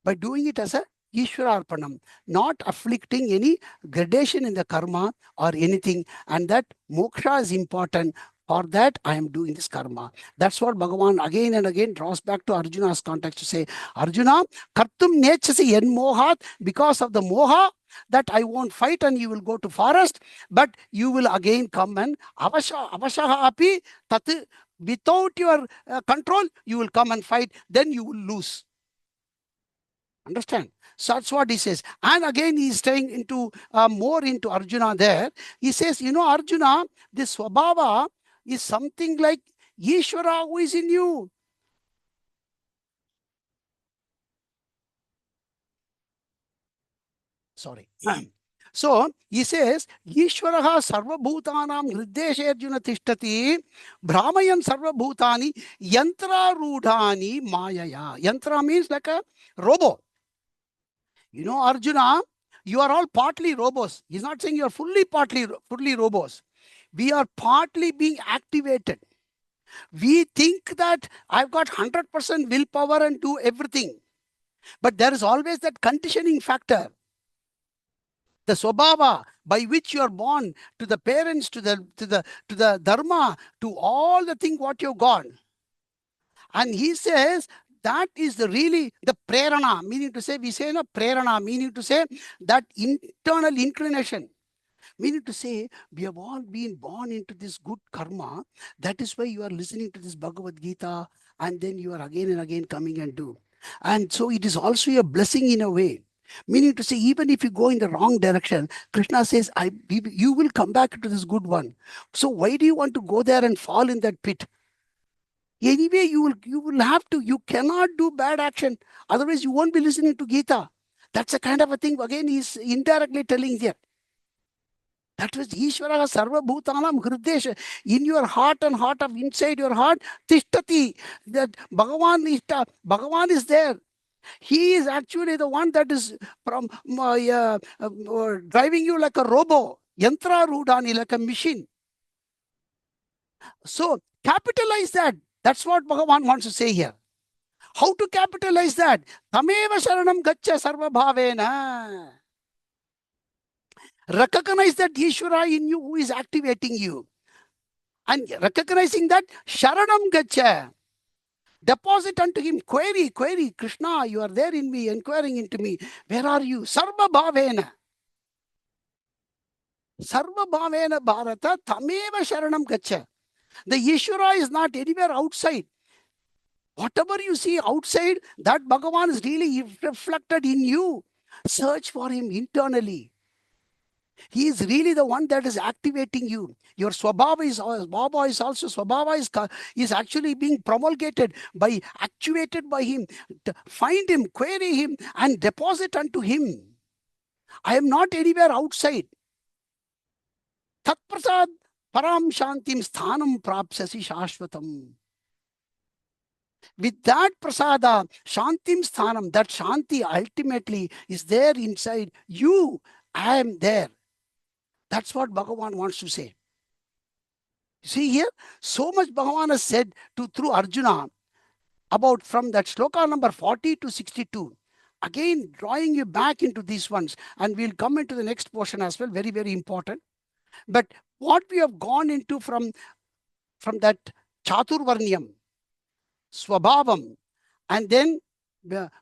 By doing it as a Ishwararpanam, not afflicting any gradation in the karma or anything. And that moksha is important. For that, I am doing this karma. That's what Bhagavan again and again draws back to Arjuna's context to say, Arjuna, kartum nechasi yenmohat, because of the moha, that I won't fight and you will go to forest, but you will again come and avashaha api tat, without your control, you will come and fight, then you will lose. Understand? So that's what he says. And again, he's staying into more into Arjuna there. He says, you know, Arjuna, this Swabhava is something like Ishvara who is in you. Sorry. So he says, Ishvaraha sarvabhutanam hriddeshe Arjuna tishtati brahmayan sarvabhutani yantra rudhani mayaya. Yantra means like a robo. You know, Arjuna, you are all partly robos. He's not saying you are fully robos. We are partly being activated. We think that I've got 100% willpower and do everything. But there is always that conditioning factor. The Swabhava by which you are born, to the parents, to the dharma, to all the thing what you've got. And he says that is really the prerana, meaning to say, we say no prerana, meaning to say that internal inclination. Meaning to say, we have all been born into this good karma. That is why you are listening to this Bhagavad Gita, and then you are again and again coming and do. And so it is also a blessing in a way. Meaning to say, even if you go in the wrong direction, Krishna says, you will come back to this good one. So why do you want to go there and fall in that pit? Anyway, you will have to. You cannot do bad action. Otherwise, you won't be listening to Gita. That's a kind of a thing. Again, he's indirectly telling here. That was Ishvara Sarva Bhutanam Hriddesha. In your heart and heart of inside your heart, Tishtati. That Bhagavan is there. He is actually the one that is from driving you like a robo. Yantra Rudhani, like a machine. So capitalize that. That's what Bhagavan wants to say here. How to capitalize that? Tameva Sharanam Gaccha Sarva Bhavena. Recognize that Ishvara in you who is activating you. And recognizing that Sharanam Gaccha. Deposit unto him. Query, Krishna, you are there in me, inquiring into me. Where are you? Sarva bhavena. Sarva bhavena bharata tameva sharanam gacha. The Ishvara is not anywhere outside. Whatever you see outside, that Bhagavan is really reflected in you. Search for him internally. He is really the one that is activating you. Your Swabhava is, Baba is also, Swabhava is actually being promulgated by, actuated by him. Find him, query him, and deposit unto him. I am not anywhere outside. Tat prasad param shantim sthanam prapsasi shashvatam. With that prasada, shantim sthanam, that shanti ultimately is there inside you. I am there. That's what Bhagavan wants to say. See here, so much Bhagavan has said through Arjuna about from that shloka number 40 to 62. Again, drawing you back into these ones, and we'll come into the next portion as well, very, very important. But what we have gone into from that Chaturvarnyam, Swabhavam, and then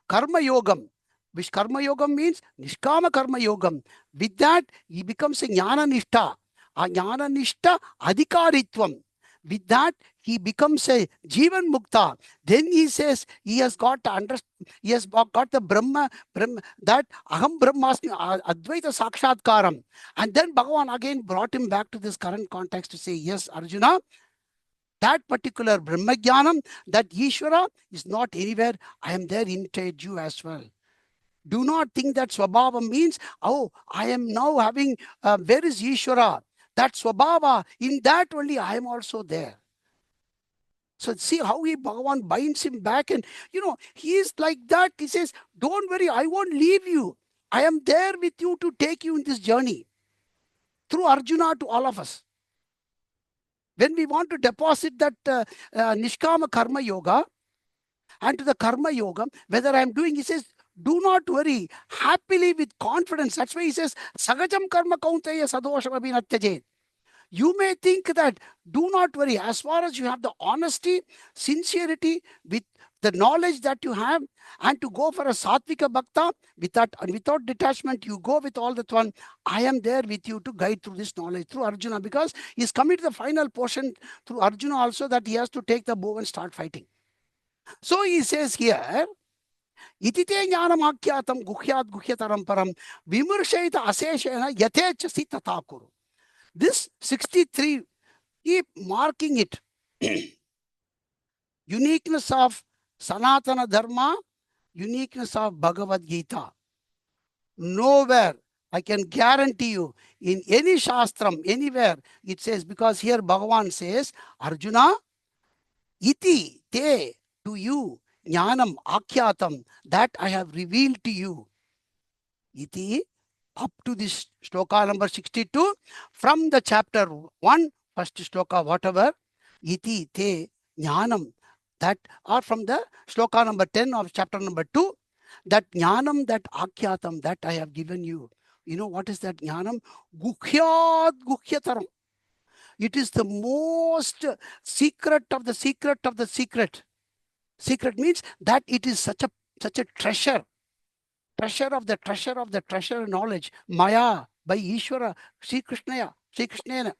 Karma Yogam, which Karma Yogam means Nishkama Karma Yogam. With that, he becomes a Jnana Nishta. A Jnana Nishta Adhikaritvam. With that, he becomes a Jivan Mukta. Then he says he has got the Brahma, that Aham Brahmasmi, Advaita Sakshatkaram. And then Bhagavan again brought him back to this current context to say, yes, Arjuna, that particular Brahmajnanam, that Ishvara is not anywhere. I am there inside you as well. Do not think that Swabhava means, oh, I am now having, where is Ishvara? That Swabhava, in that only I am also there. So see how Bhagavan binds him back, and he is like that. He says, don't worry, I won't leave you. I am there with you to take you in this journey. Through Arjuna to all of us. When we want to deposit that Nishkama Karma Yoga, and to the Karma Yoga, whether I am doing, he says, do not worry, happily with confidence. That's why he says, Sagajam Karma Kaunteya Sadosham Abhinatyajet. You may think that, do not worry, as far as you have the honesty, sincerity, with the knowledge that you have, and to go for a Sattvika Bhakta, without detachment, you go with all that one. I am there with you to guide through this knowledge, through Arjuna, because he's coming to the final portion through Arjuna also, that he has to take the bow and start fighting. So he says here, Itite jnanam akyatam guhyat guhyataram param vimarshayita aseshena yatechasi tatakuru. This 63, keep marking it. Uniqueness of Sanatana Dharma, uniqueness of Bhagavad Gita. Nowhere, I can guarantee you, in any Shastram, anywhere, it says, because here Bhagavan says, Arjuna, iti te, to you, jnanam akyatam, that I have revealed to you. Iti, up to this shloka number 62, from the chapter 1, first shloka, whatever, iti te jnanam, that, or from the shloka number 10 of chapter number 2, that jnanam, that akyatam, that I have given you. You know what is that jnanam? Guhyat guhyataram. It is the most secret of the secret of the secret. Secret means that it is such a treasure. Treasure of the treasure of the treasure knowledge. Maya, by Ishvara, Sri Krishnena,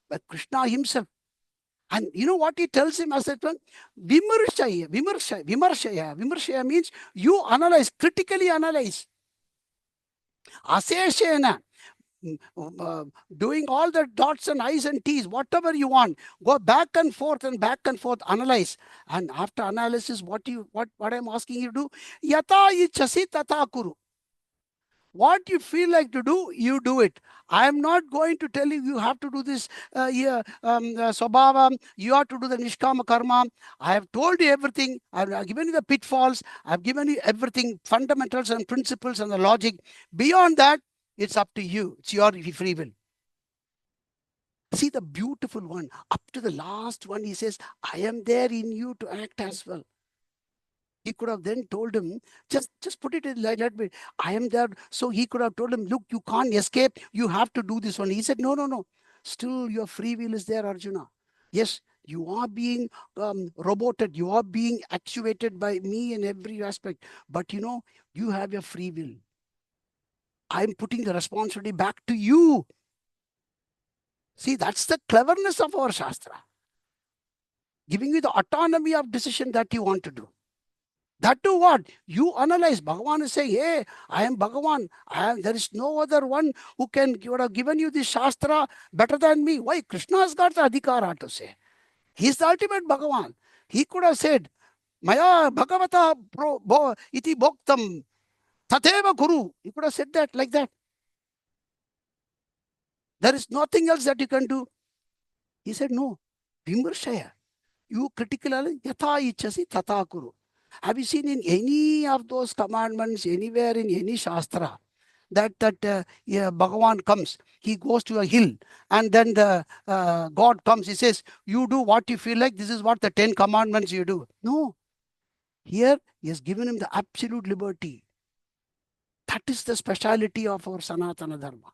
by Krishna himself. And you know what he tells him as that one? Vimarshaya means you analyze, critically analyze. Aseshena, doing all the dots and I's and T's, whatever you want. Go back and forth, analyze. And after analysis, what I'm asking you to do? Yata ichasi tata kuru. What you feel like to do, you do it. I am not going to tell you, you have to do this Swabhava, you have to do the Nishkama Karma. I have told you everything. I've given you the pitfalls. I've given you everything, fundamentals and principles and the logic. Beyond that, it's up to you. It's your free will. See the beautiful one. Up to the last one, he says, I am there in you to act as well. He could have then told him, just put it in like that way. I am there. So he could have told him, look, you can't escape. You have to do this one. He said, no. Still your free will is there, Arjuna. Yes, You are being roboted. You are being actuated by me in every aspect. But you have your free will. I'm putting the responsibility back to you. See, that's the cleverness of our Shastra. Giving you the autonomy of decision that you want to do. That too what? You analyze. Bhagavan is saying, hey, I am Bhagavan. There is no other one who would have given you this Shastra better than me. Why? Krishna has got the adhikara to say. He is the ultimate Bhagavan. He could have said, Maya Bhagavata iti bhoktam tateva guru. He could have said that like that. There is nothing else that you can do. He said, no. Vimrshaya. You critically yatha ichasi tata kuru. Have you seen in any of those commandments, anywhere in any Shastra, that Bhagavan comes, he goes to a hill, and then the God comes, he says, you do what you feel like, this is what the 10 commandments you do. No. Here, he has given him the absolute liberty. That is the speciality of our Sanatana Dharma.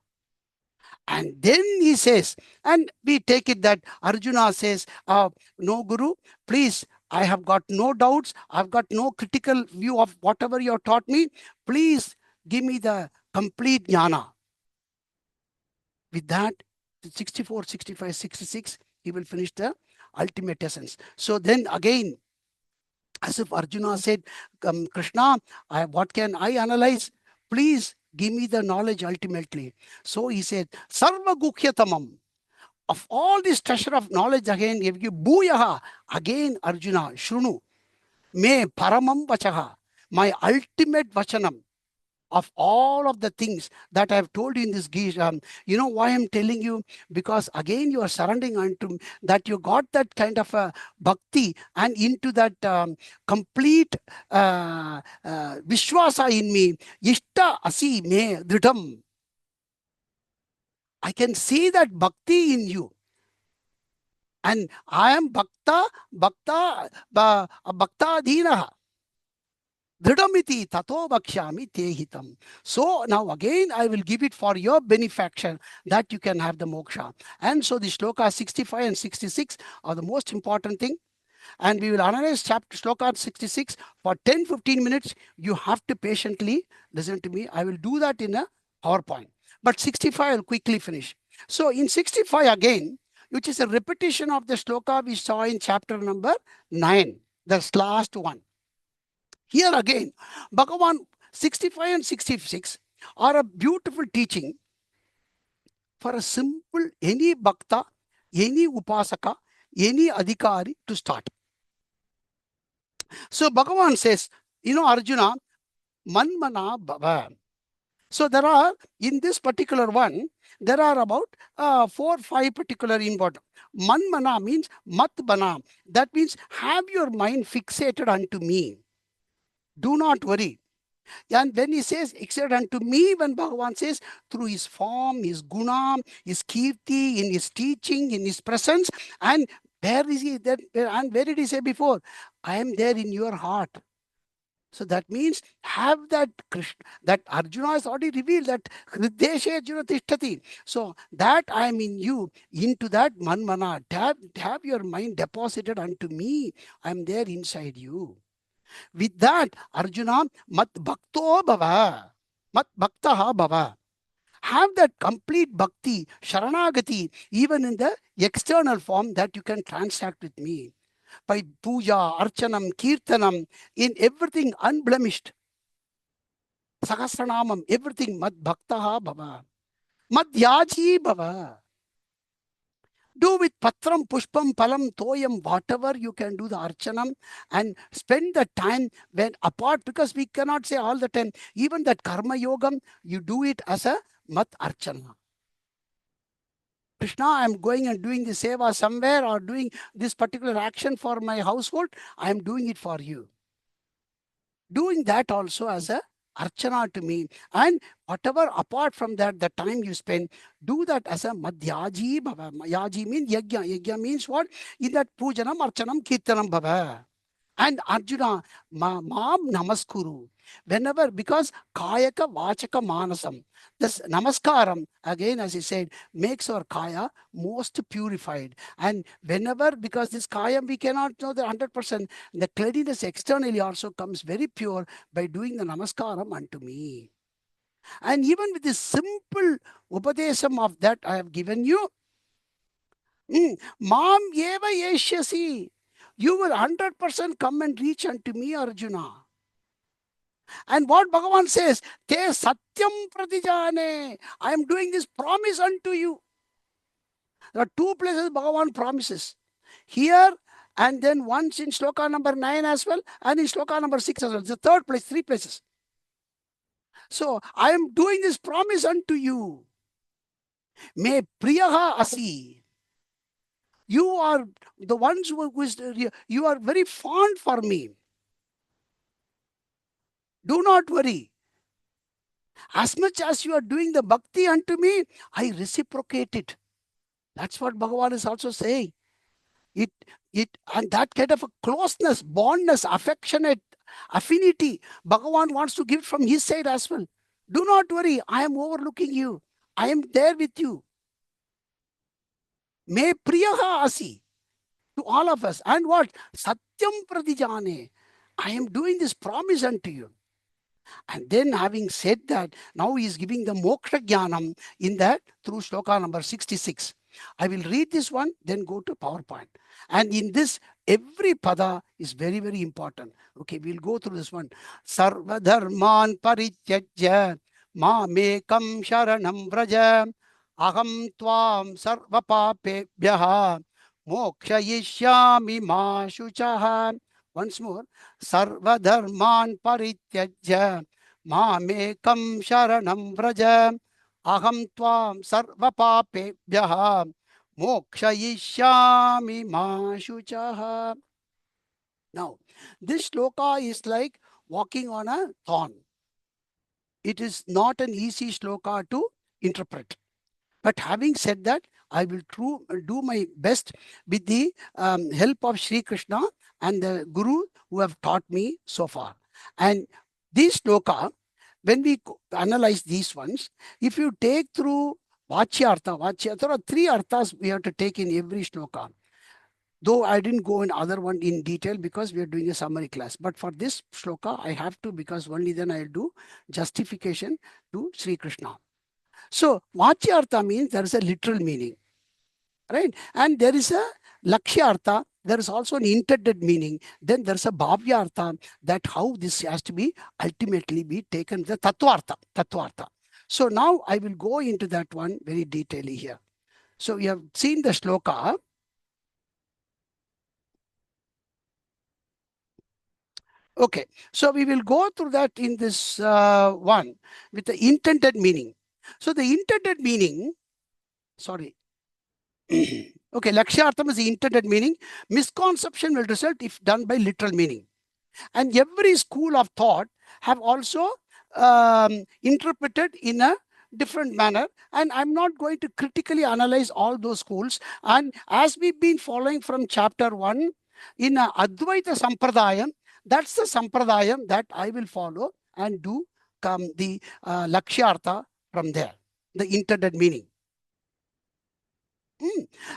And then he says, and we take it that Arjuna says, no Guru, please, I have got no doubts. I've got no critical view of whatever you have taught me. Please give me the complete jnana. With that, 64, 65, 66, he will finish the ultimate essence. So then again, as if Arjuna said, Krishna, what can I analyze? Please give me the knowledge ultimately. So he said, Sarva Gukhyatamam. Of all this treasure of knowledge, again, give you Bhuyaha. Again, Arjuna, Shrunu. Me Paramam Vachaha. My ultimate Vachanam. Of all of the things that I have told you in this Gita, you know why I'm telling you? Because again, you are surrendering unto that you got that kind of a bhakti and into that complete vishwasa in me. Ishta asi me dridham. I can see that bhakti in you. And I am bhakta adhinaha. Dridamiti tato bhakshami tehitam. So now again I will give it for your benefaction that you can have the moksha. And so the shloka 65 and 66 are the most important thing. And we will analyze chapter shloka 66 for 10-15 minutes. You have to patiently listen to me. I will do that in a PowerPoint. But 65 I will quickly finish. So in 65 again, which is a repetition of the shloka we saw in chapter number 9, the last one. Here again, Bhagavan 65 and 66 are a beautiful teaching for a simple, any bhakta, any upasaka, any adhikari to start. So Bhagavan says, Arjuna, manmana bhava. So there are, in this particular one, there are about 4 or 5 particular important. Manmana means matbana. That means have your mind fixated unto me. Do not worry. And when he says, except unto me, when Bhagavan says, through his form, his guna, his kirti, in his teaching, in his presence, and where is he? And where did he say before? I am there in your heart. So that means have that Krishna, that Arjuna has already revealed that Hrideshe Arjuna Tishtati. So that I am in you, into that manmana, have your mind deposited unto me. I am there inside you. With that, Arjuna, mat bhakto bhava, mat bhaktaha bhava. Have that complete bhakti, sharanagati, even in the external form that you can transact with me. By puja, archanam, kirtanam, in everything unblemished. Sahasranamam, everything mat bhaktaha bhava. Madhyaji bhava. Do with patram, pushpam, palam, toyam, whatever you can do the archanam, and spend the time when apart, because we cannot say all the time, even that karma yogam, you do it as a mat archana. Krishna, I am going and doing the seva somewhere or doing this particular action for my household. I am doing it for you. Doing that also as a archana to me. And whatever apart from that, the time you spend, do that as a madhyaji bhava. Madhyaji means yajna. Yajna means what? In that pujanam, archanam, kirtanam bhava. And Arjuna, Maam Namaskuru. Whenever, because Kayaka Vachaka Manasam. This Namaskaram, again, as he said, makes our Kaya most purified. And whenever, because this Kaya, we cannot know the 100%, the cleanliness externally also comes very pure by doing the Namaskaram unto me. And even with this simple Upadesam of that I have given you, Mam eva yeshyasi. You will 100% come and reach unto me, Arjuna. And what Bhagavan says, Te satyam pratijane. I am doing this promise unto you. There are two places Bhagavan promises. Here and then once in shloka number 9 as well, and in shloka number 6 as well. It's the third place, 3 places. So I am doing this promise unto you. Me priyaha asi. You are the ones you are very fond for me. Do not worry. As much as you are doing the bhakti unto me, I reciprocate it. That's what Bhagavan is also saying. And that kind of a closeness, bondness, affectionate affinity, Bhagavan wants to give from his side as well. Do not worry, I am overlooking you. I am there with you. Me priyaha asi. To all of us. And what? Satyam pratijane. I am doing this promise unto you. And then having said that, now he is giving the moksha jnanam in that through shloka number 66. I will read this one, then go to PowerPoint. And in this, every pada is very, very important. Okay, we'll go through this one. Sarva dharman parityajya mamekam sharanam vraja aham tvam sarva papebhyaha mokshayishyami ma shuchaha. Once more. Sarva dharman parityajya mamekam sharanam vraja aham tvam sarva papebhyaha mokshayishyami ma shuchaha. Now, this shloka is like walking on a thorn. It is not an easy shloka to interpret. But having said that, I will do my best with the help of Sri Krishna and the Guru who have taught me so far. And this shloka, when we analyze these ones, if you take through Vachyartha, there are 3 arthas we have to take in every shloka. Though I didn't go in other one in detail because we are doing a summary class. But for this shloka, I have to, because only then I'll do justification to Sri Krishna. So Vachyartha means there is a literal meaning, right? And there is a Lakshyartha, there is also an intended meaning. Then there's a Bhavyartha, that how this has to be ultimately be taken, the Tattvartha. So now I will go into that one very detailedly here. So we have seen the shloka. Okay, so we will go through that in this one with the intended meaning. So the intended meaning, sorry. Okay, Lakshyartham is the intended meaning. Misconception will result if done by literal meaning. And every school of thought have also interpreted in a different manner. And I'm not going to critically analyze all those schools. And as we've been following from chapter 1, in Advaita Sampradayam, that's the Sampradayam that I will follow and do the Lakshyartha from there, the intended meaning.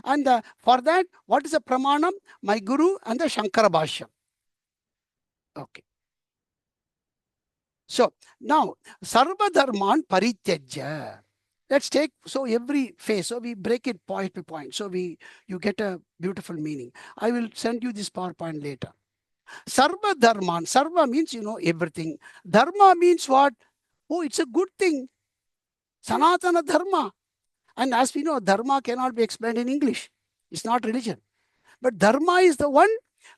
And for that, what is the Pramanam? My Guru and the Shankara Bhashyam. Okay. So now, Sarva Dharman Parityajya. Let's take, so every phase, so we break it point to point. So you get a beautiful meaning. I will send you this PowerPoint later. Sarva Dharman. Sarva means, everything. Dharma means what? Oh, it's a good thing. Sanatana Dharma. And as we know, Dharma cannot be explained in English. It's not religion. But Dharma is the one,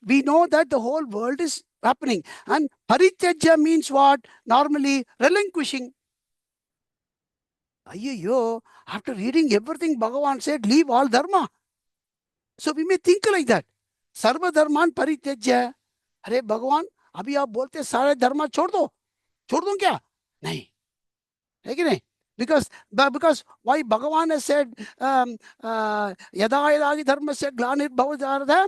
we know that the whole world is happening. And Parityajya means what? Normally, relinquishing. Ayyo, after reading everything Bhagavan said, leave all Dharma. So we may think like that. Sarva Dharman Parityajya. अरे भगवान अभी आप बोलते सारे धर्म छोड़ दूं क्या? नहीं, है कि नहीं? Because why Bhagavan has said yada yada dharma se glanir bhavadhartha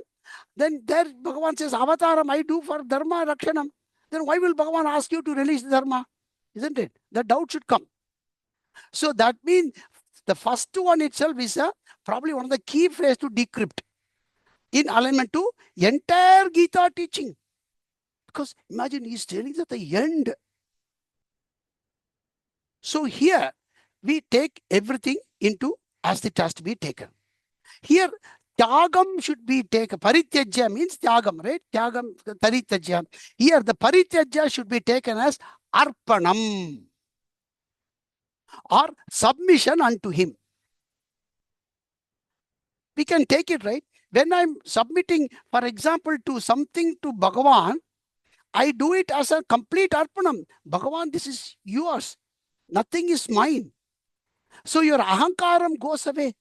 Then there Bhagavan says, avataram I do for dharma rakshanam. Then why will Bhagavan ask you to release dharma? Isn't it? The doubt should come. So that means the first one itself is probably one of the key phrases to decrypt in alignment to entire Gita teaching. Because imagine he's telling at the end. So here we take everything into as it has to be taken. Here Tyagam should be taken. Parityajya means Tyagam, right? Tyagam, Parityajya. Here the Parityajya should be taken as Arpanam or submission unto him. We can take it, right? When I'm submitting, for example, to something to Bhagavan, I do it as a complete Arpanam. Bhagavan, this is yours. Nothing is mine. So your ahankaram goes away.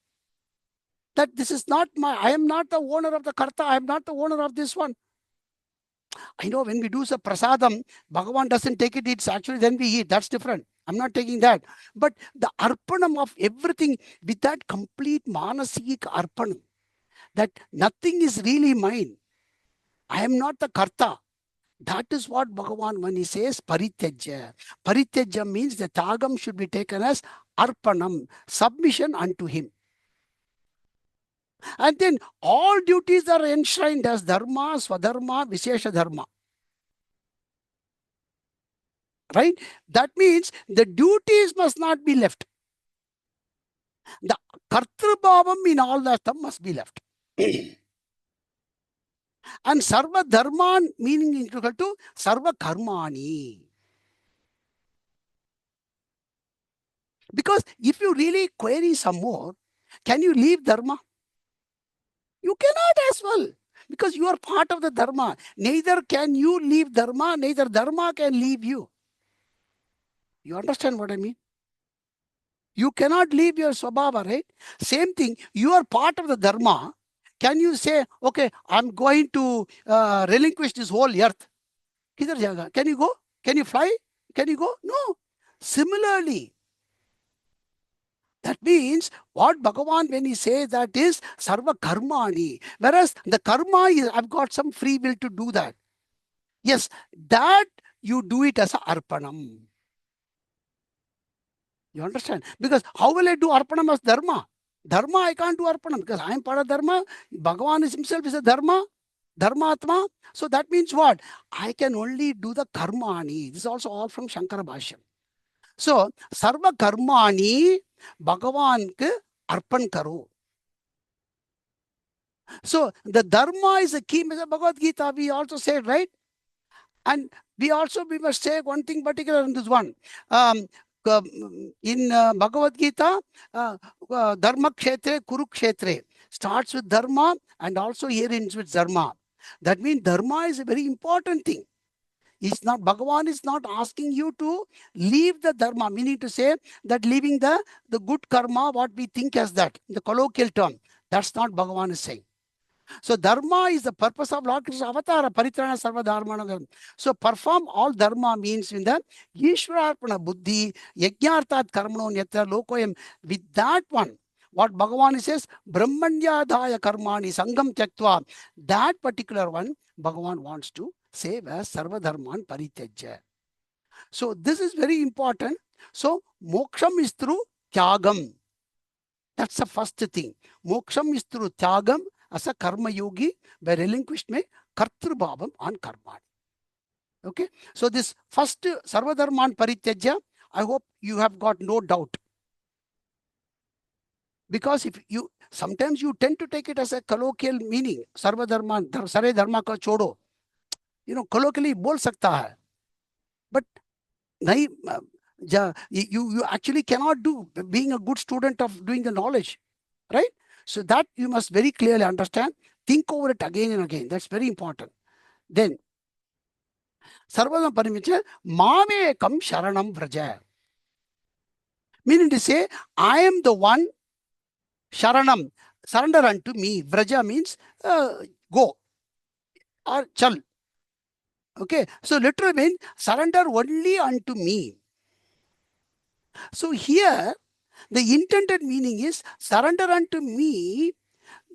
That this is not I am not the owner of the karta. I am not the owner of this one. I know when we do the prasadam, Bhagavan doesn't take it. It's actually then we eat. That's different. I'm not taking that. But the arpanam of everything with that complete manasik arpanam, that nothing is really mine. I am not the karta. That is what Bhagavan, when he says parityajya. Parityajya means the Tyagam should be taken as arpanam, submission unto him. And then all duties are enshrined as dharma, swadharma, vishesha dharma. Right? That means the duties must not be left. The kartrabhavam in all that must be left. And sarva dharman meaning equal to sarva karmani. Because if you really query some more, can you leave dharma? You cannot as well, because you are part of the dharma. Neither can you leave dharma, neither dharma can leave you. You understand what I mean? You cannot leave your swabhava, right? Same thing, you are part of the dharma. Can you say, okay, I'm going to relinquish this whole earth? Can you go? Can you fly? Can you go? No. Similarly, that means what Bhagavan, when he says that is sarva karmani, whereas the karma is, I've got some free will to do that. Yes, that you do it as a arpanam. You understand? Because how will I do arpanam as dharma? Dharma, I can't do arpanam because I am part of dharma. Bhagavan is himself is a dharma, dharmatma. So that means what? I can only do the karmani. This is also all from Shankara Bhashyam. So, sarva karmani Bhagavan ke arpan karo. So, the dharma is a key message of Bhagavad Gita. We also said, right? And we must say one thing particular in this one. In Bhagavad Gita, dharma kshetre, kuru kshetre starts with dharma and also here ends with dharma. That means dharma is a very important thing. It's not, Bhagavan is not asking you to leave the dharma, meaning to say that leaving the good karma, what we think as that, the colloquial term. That's not Bhagavan is saying. So dharma is the purpose of Lord Krishna Avatara, Paritrana Sarva Dharma. So perform all dharma means in the Ishwararpana Buddhi, Yajnartat Karmano Nyatra Lokoyam. With that one, what Bhagavan says, Brahmanyadhaya Karmani Sangam Tyaktva, that particular one, Bhagavan wants to save as Sarva Dharman Parityajya. So this is very important. So moksham is through Tyagam. That's the first thing. Moksham is through Tyagam as a karma yogi by relinquished me kartrubhavam on karma. Okay. So this first Sarva Dharman Parityajya, I hope you have got no doubt. Because if you sometimes you tend to take it as a colloquial meaning, Sarva Dharman, Sare Dharma ka chodo. Colloquially bol sakta hai. But you actually cannot do, being a good student of doing the knowledge, right? So that you must very clearly understand. Think over it again and again. That's very important. Then, Sarvadam Parimicha, Mame Kam Sharanam Vraja. Meaning to say, I am the one, Sharanam, surrender unto me. Vraja means go or chal. Okay, so literally means surrender only unto me. So here, the intended meaning is surrender unto me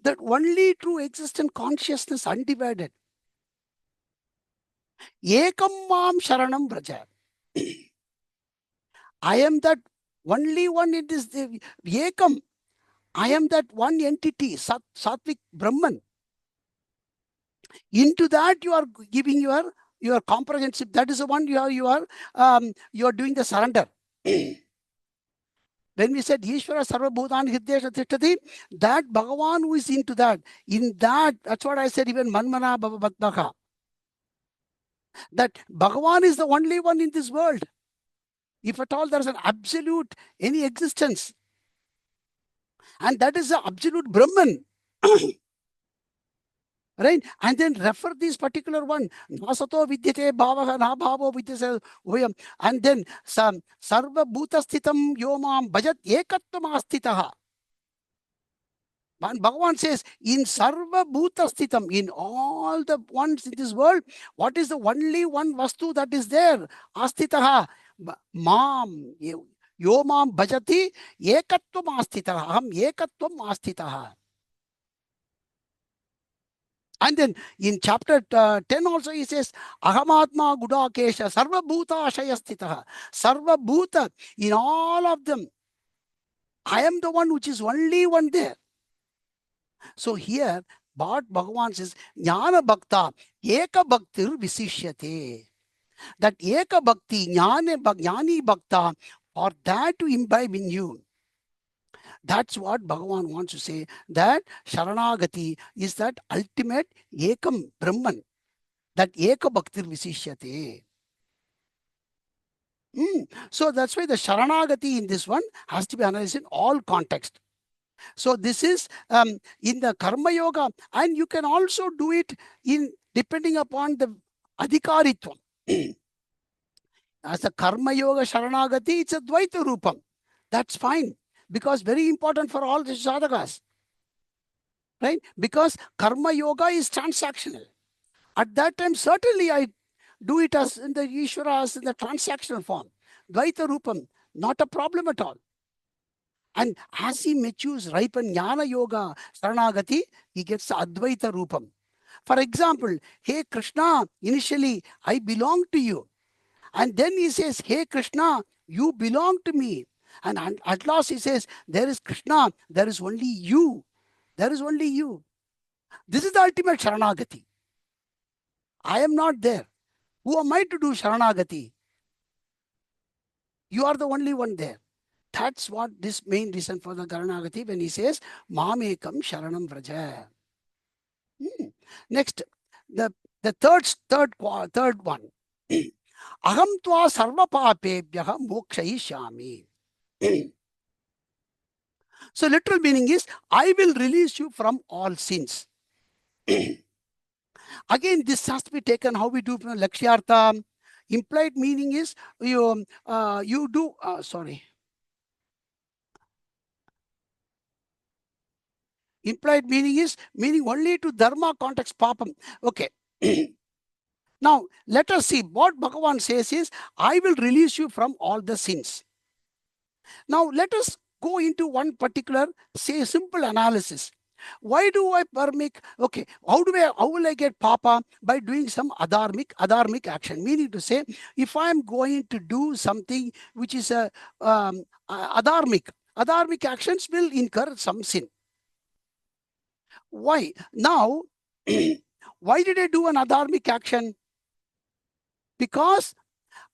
that only true existent consciousness, undivided. Ekam mam sharanam braja. I am that only one in this Ekam. I am that one entity, Satvik Brahman. Into that you are giving your comprehensive. That is the one you are doing the surrender. When we said Ishvara Sarva Bhutan Hiddesha Tishtati, that Bhagavan who is into that, that's what I said, even Manmana Bhavabatmaka. That Bhagavan is the only one in this world. If at all there is an absolute any existence, and that is the absolute Brahman. Right? And then refer this particular one. Nasato vidyate bhavaha na bhavo vidyase uyam. And then sarva bhuta sthitam yomam bhajat ekatvam astitaha. And Bhagavan says, in sarva bhuta sthitam, in all the ones in this world, what is the only one vastu that is there? Astitaha. Mam. Yomam bhajati ekatvam astitaha. Aham ekatvam astitaha. And then in chapter 10 also he says, Ahamatma Gudakesha Sarva Bhuta Ashayastitaha. Sarva Bhuta, in all of them, I am the one which is only one there. So here, what Bhagavan says, Jnana Bhakta, Eka Bhaktir Visishyate. That Eka Bhakti, Jnani Bhakta, or that to imbibe in you. That's what Bhagavan wants to say, that Sharanagati is that ultimate Ekam Brahman, that Eka Bhaktir Visishyate. So that's why the Sharanagati in this one has to be analyzed in all context. So this is in the Karma Yoga, and you can also do it in depending upon the Adhikaritvam. As a Karma Yoga Sharanagati, it's a Dvaita Rupam. That's fine. Because very important for all the sadhakas, right? Because karma yoga is transactional. At that time, certainly I do it as in the Ishvara, as in the transactional form. Dvaita Rupam, not a problem at all. And as he matures, ripen Jnana Yoga, Saranagati, he gets Advaita Rupam. For example, hey Krishna, initially I belong to you. And then he says, hey Krishna, you belong to me. And at last he says, there is Krishna, there is only you. There is only you. This is the ultimate Sharanagati. I am not there. Who am I to do Sharanagati? You are the only one there. That's what this main reason for the Sharanagati when he says, Mamekam Sharanam Vraja. Next, the third one. Aham tva sarva papebhyaha mokshayishyami. So literal meaning is, I will release you from all sins. Again, this has to be taken how we do Lakshyartha. Implied meaning is you do, Implied meaning is meaning only to dharma context papam. Okay. Now, let us see what Bhagavan says is, I will release you from all the sins. Now, let us go into one particular, say, simple analysis. Why do I permit? Okay, how will I get papa? By doing some adharmic action. Meaning to say, if I am going to do something which is a adharmic actions will incur some sin. Why? Now, why did I do an adharmic action? Because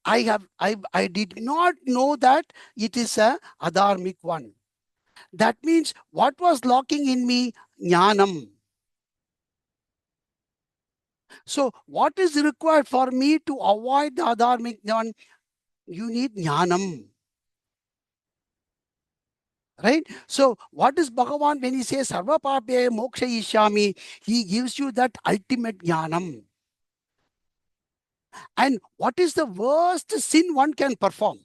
I did not know that it is a adharmic one. That means what was locking in me? Jnanam. So what is required for me to avoid the adharmic one? You need jnanam. Right? So what is Bhagavan when he says sarva pape moksha ishyami? He gives you that ultimate jnanam. And what is the worst sin one can perform?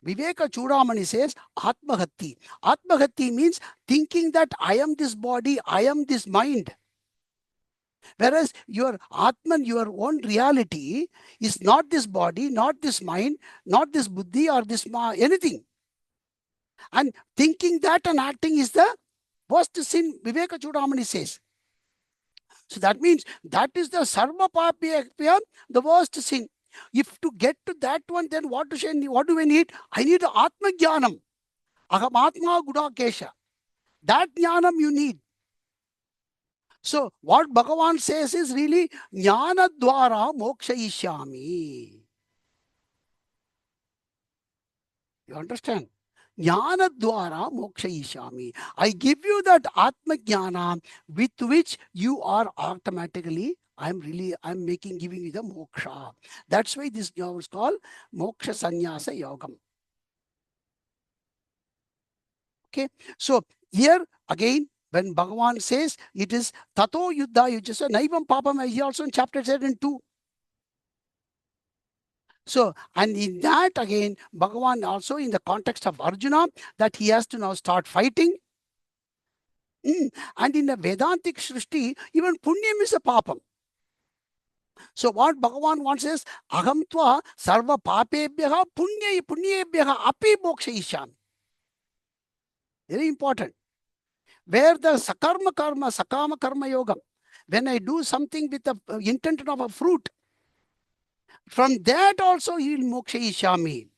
Viveka Chudamani says Atmahatti. Atmahatti means thinking that I am this body, I am this mind. Whereas your Atman, your own reality, is not this body, not this mind, not this buddhi or this anything. And thinking that and acting is the Worst sin, Viveka Chudamani says. So that means that is the sarva papya, the worst sin. If to get to that one, then what do we need? I need Atma Jnanam. Aham Atma Gudakesha. That jnanam you need. So what Bhagavan says is really Jnana Dwara Moksha Ishyami. You understand? Jnana Dwara Moksha Ishyami. I give you that Atma Jnana with which you are automatically, I'm giving you the moksha. That's why this yoga is called Moksha Sannyasa Yogam. Okay. So here again, when Bhagavan says it is Tato Yuddha Yujasa Naivam Papam, he also in chapter 2. So, and in that again, Bhagavan also in the context of Arjuna, that he has to now start fighting. And in the Vedantic Srishti, even Punyam is a Papam. So what Bhagavan wants is, Aham Tva Sarva Papebhyaha Punyebhyaha Api Moksha Ishyami. Very important. Where the Sakama Karma Yoga, when I do something with the intent of a fruit, from that also he will moksha ishyami.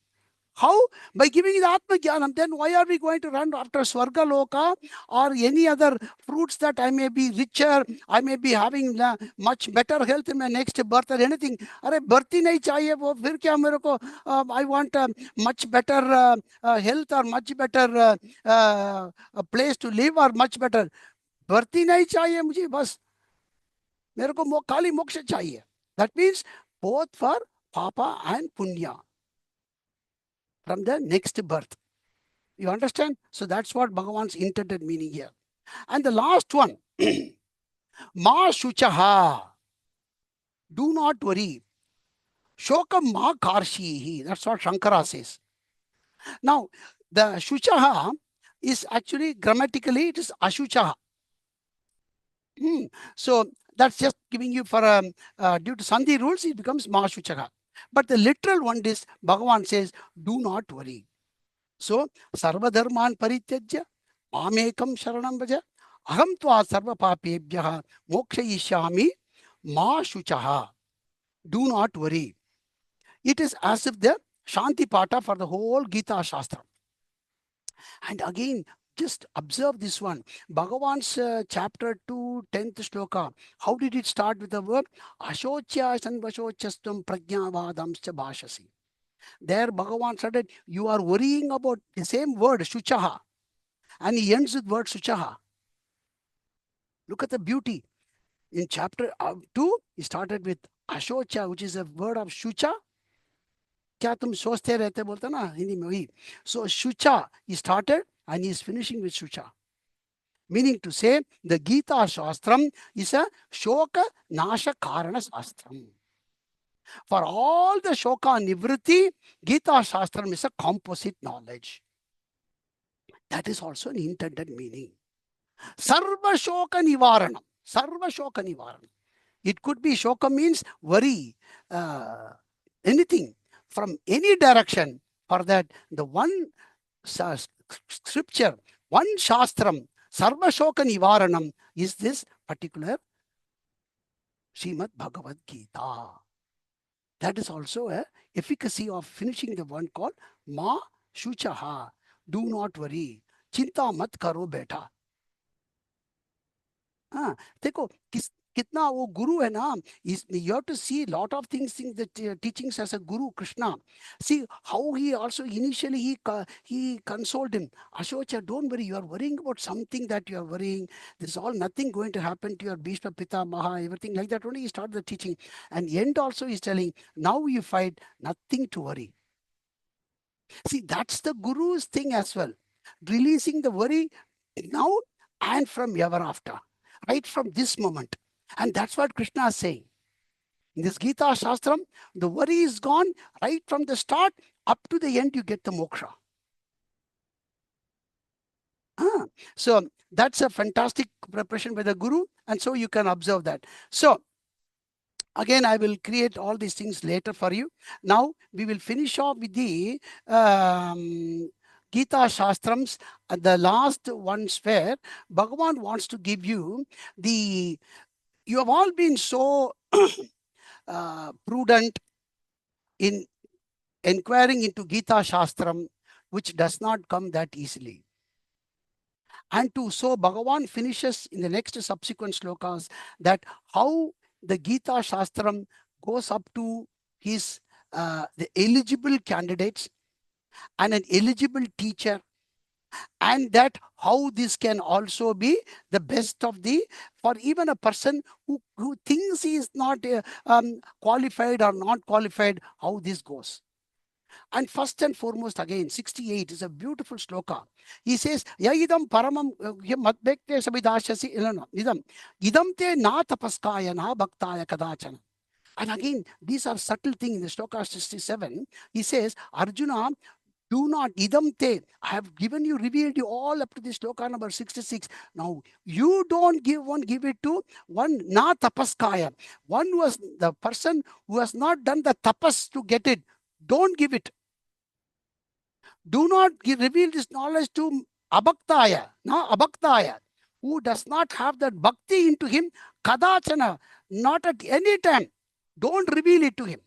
How? By giving the Atma Jnanam. Then why are we going to run after Swarga Loka or any other fruits that I may be richer, I may be having much better health in my next birth or anything? Arey birth hi nahi chahiye, wo fir kya mere ko, I want much better health or much better a place to live or much better. Birth hi nahi chahiye mujhe, bas mere ko kali moksha chahiye. That means both for Papa and Punya from the next birth. You understand? So that's what Bhagavan's intended meaning here. And the last one, Ma Shuchaha. Do not worry. Shokam Ma Karshihi. That's what Shankara says. Now, the Shuchaha is actually grammatically it is Ashuchaha. So that's just giving you for due to Sandhi rules, it becomes Ma Shuchaha. But the literal one is Bhagavan says, do not worry. So, Sarva Dharman Parityajya, Mamekam Sharanam Vaja, Aham Tva Sarva Papebhyaha Moksha Ishyami, Ma Shuchaha. Do not worry. It is as if the Shanti Pata for the whole Gita Shastra. And again, just observe this one. Bhagavan's chapter 2, 10th shloka. How did it start with the verb? Ashochya sanvashochastam prajnavadamscha bhashasi. There Bhagavan said, you are worrying about the same word, Shuchaha. And he ends with word Shuchaha. Look at the beauty. In chapter 2, he started with Ashocha, which is a word of Shucha. Kya tum sochte rehte bolte na Hindi mein. So Shucha, he started and he is finishing with Shucha. Meaning to say, the Gita Shastram is a Shoka Nasha Karana Shastram. For all the Shoka Nivritti, Gita Shastram is a composite knowledge. That is also an intended meaning. Sarva Shoka Nivaranam. Sarva Shoka Nivaranam. It could be Shoka means worry, anything from any direction. For that, the one scripture, one Shastram, Sarva Shoka Nivaranam is this particular Srimad Bhagavad Gita. That is also a efficacy of finishing the one called Ma Shuchaha. Do not worry. Chinta mat karo beta. देखो कितना वो गुरु है ना. You have to see a lot of things in the teachings as a guru, Krishna. See how he also initially he consoled him. Ashocha, don't worry, you are worrying about something that you are worrying. There's all nothing going to happen to your Bhishma Pita Maha, everything like that. Only he started the teaching. And end also he's telling, now you fight, nothing to worry. See, that's the guru's thing as well. Releasing the worry now and from ever after. Right from this moment. And that's what Krishna is saying. In this Gita Shastram, the worry is gone right from the start up to the end, you get the moksha. So that's a fantastic preparation by the Guru, and so you can observe that. So again, I will create all these things later for you. Now we will finish off with the Gita Shastrams, the last ones where Bhagavan wants to give you the, you have all been so prudent in inquiring into Gita Shastram, which does not come that easily. And to so Bhagavan finishes in the next subsequent slokas that how the Gita Shastram goes up to his the eligible candidates and an eligible teacher, and that how this can also be the best of the, for even a person who thinks he is not qualified or not qualified, how this goes. And first and foremost, again, 68 is a beautiful sloka. He says, Yaidam paramam matbekte sabidashasi ilana. Idam te na tapaskaya na bhaktaya kadachana. And again, these are subtle things in the sloka 67. He says, Arjuna, do not, idam te, I have given you, revealed you all up to this sloka number 66. Now, you don't give it to one na tapaskaya. One was the person who has not done the tapas to get it. Don't give it. Do not reveal this knowledge to abhaktaya, no abhaktaya, who does not have that bhakti into him, kadachana, not at any time. Don't reveal it to him.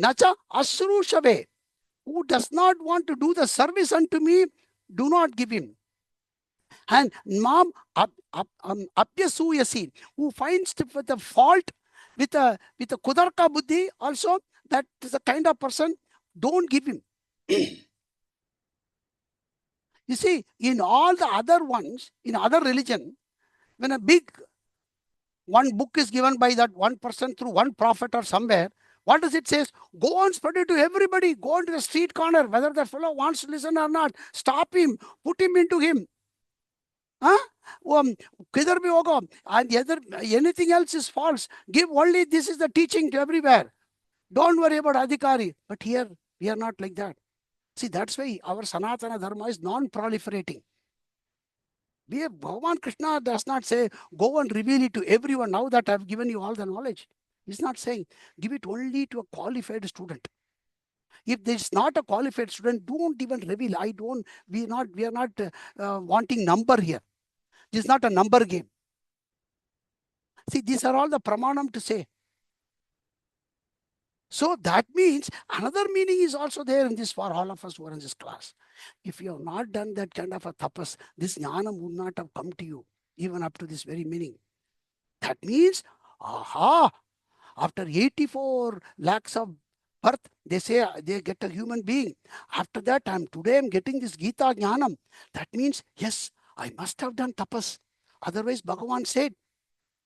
Nacha asrushave, who does not want to do the service unto me, do not give him. And mam apyasuyasi, who finds with a fault, with a kudarka buddhi also, that is the kind of person, don't give him. You see, in all the other ones, in other religion, when a big one book is given by that one person through one prophet or somewhere, what does it say? Go and spread it to everybody. Go on to the street corner, whether the fellow wants to listen or not. Stop him. Put him into him. Huh? Kidhar bhi hoga, and anything else is false. Give only this is the teaching to everywhere. Don't worry about adhikari. But here, we are not like that. See, that's why our Sanatana Dharma is non-proliferating. Bhagavan Krishna does not say, go and reveal it to everyone now that I have given you all the knowledge. He's not saying, give it only to a qualified student. If there's not a qualified student, don't even reveal. We are not wanting number here. This is not a number game. See, these are all the pramanam to say. So that means another meaning is also there in this for all of us who are in this class. If you have not done that kind of a tapas, this jnanam would not have come to you, even up to this very meaning. That means, aha, after 84 lakhs of birth, they say they get a human being. After that, today I'm getting this Gita jnanam. That means, yes, I must have done tapas. Otherwise, Bhagavan said,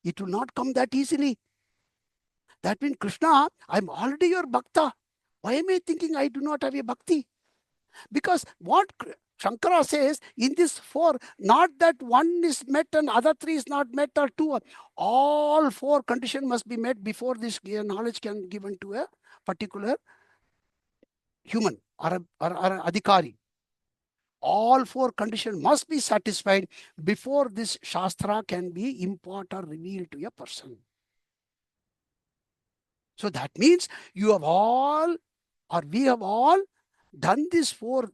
it will not come that easily. That means, Krishna, I'm already your bhakta. Why am I thinking I do not have a bhakti? Because what Shankara says in this four, not that one is met and other three is not met or two. All four conditions must be met before this knowledge can be given to a particular human or an adhikari. All four conditions must be satisfied before this Shastra can be imparted or revealed to a person. So that means you have all, or we have all done this for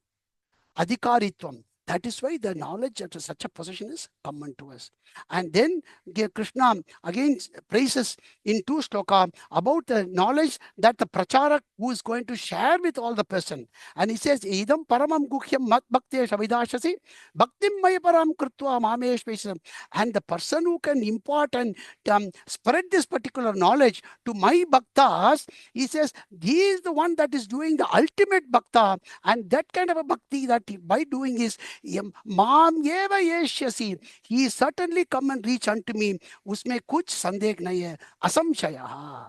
adhikaritvam. That is why the knowledge of such a possession is common to us. And then Krishna again praises in 2 sloka about the knowledge that the pracharak who is going to share with all the person. And he says, Idam paramam guhyam mat bhakti shavidashasi bhaktim maya param krutva mameshvesam. And the person who can impart and spread this particular knowledge to my bhaktas, he says, he is the one that is doing the ultimate bhakta. And that kind of a bhakti that by doing is Mam eva yeshyasi. He certainly come and reach unto me. Usme kuch sandek nahi hai. Asamshaya.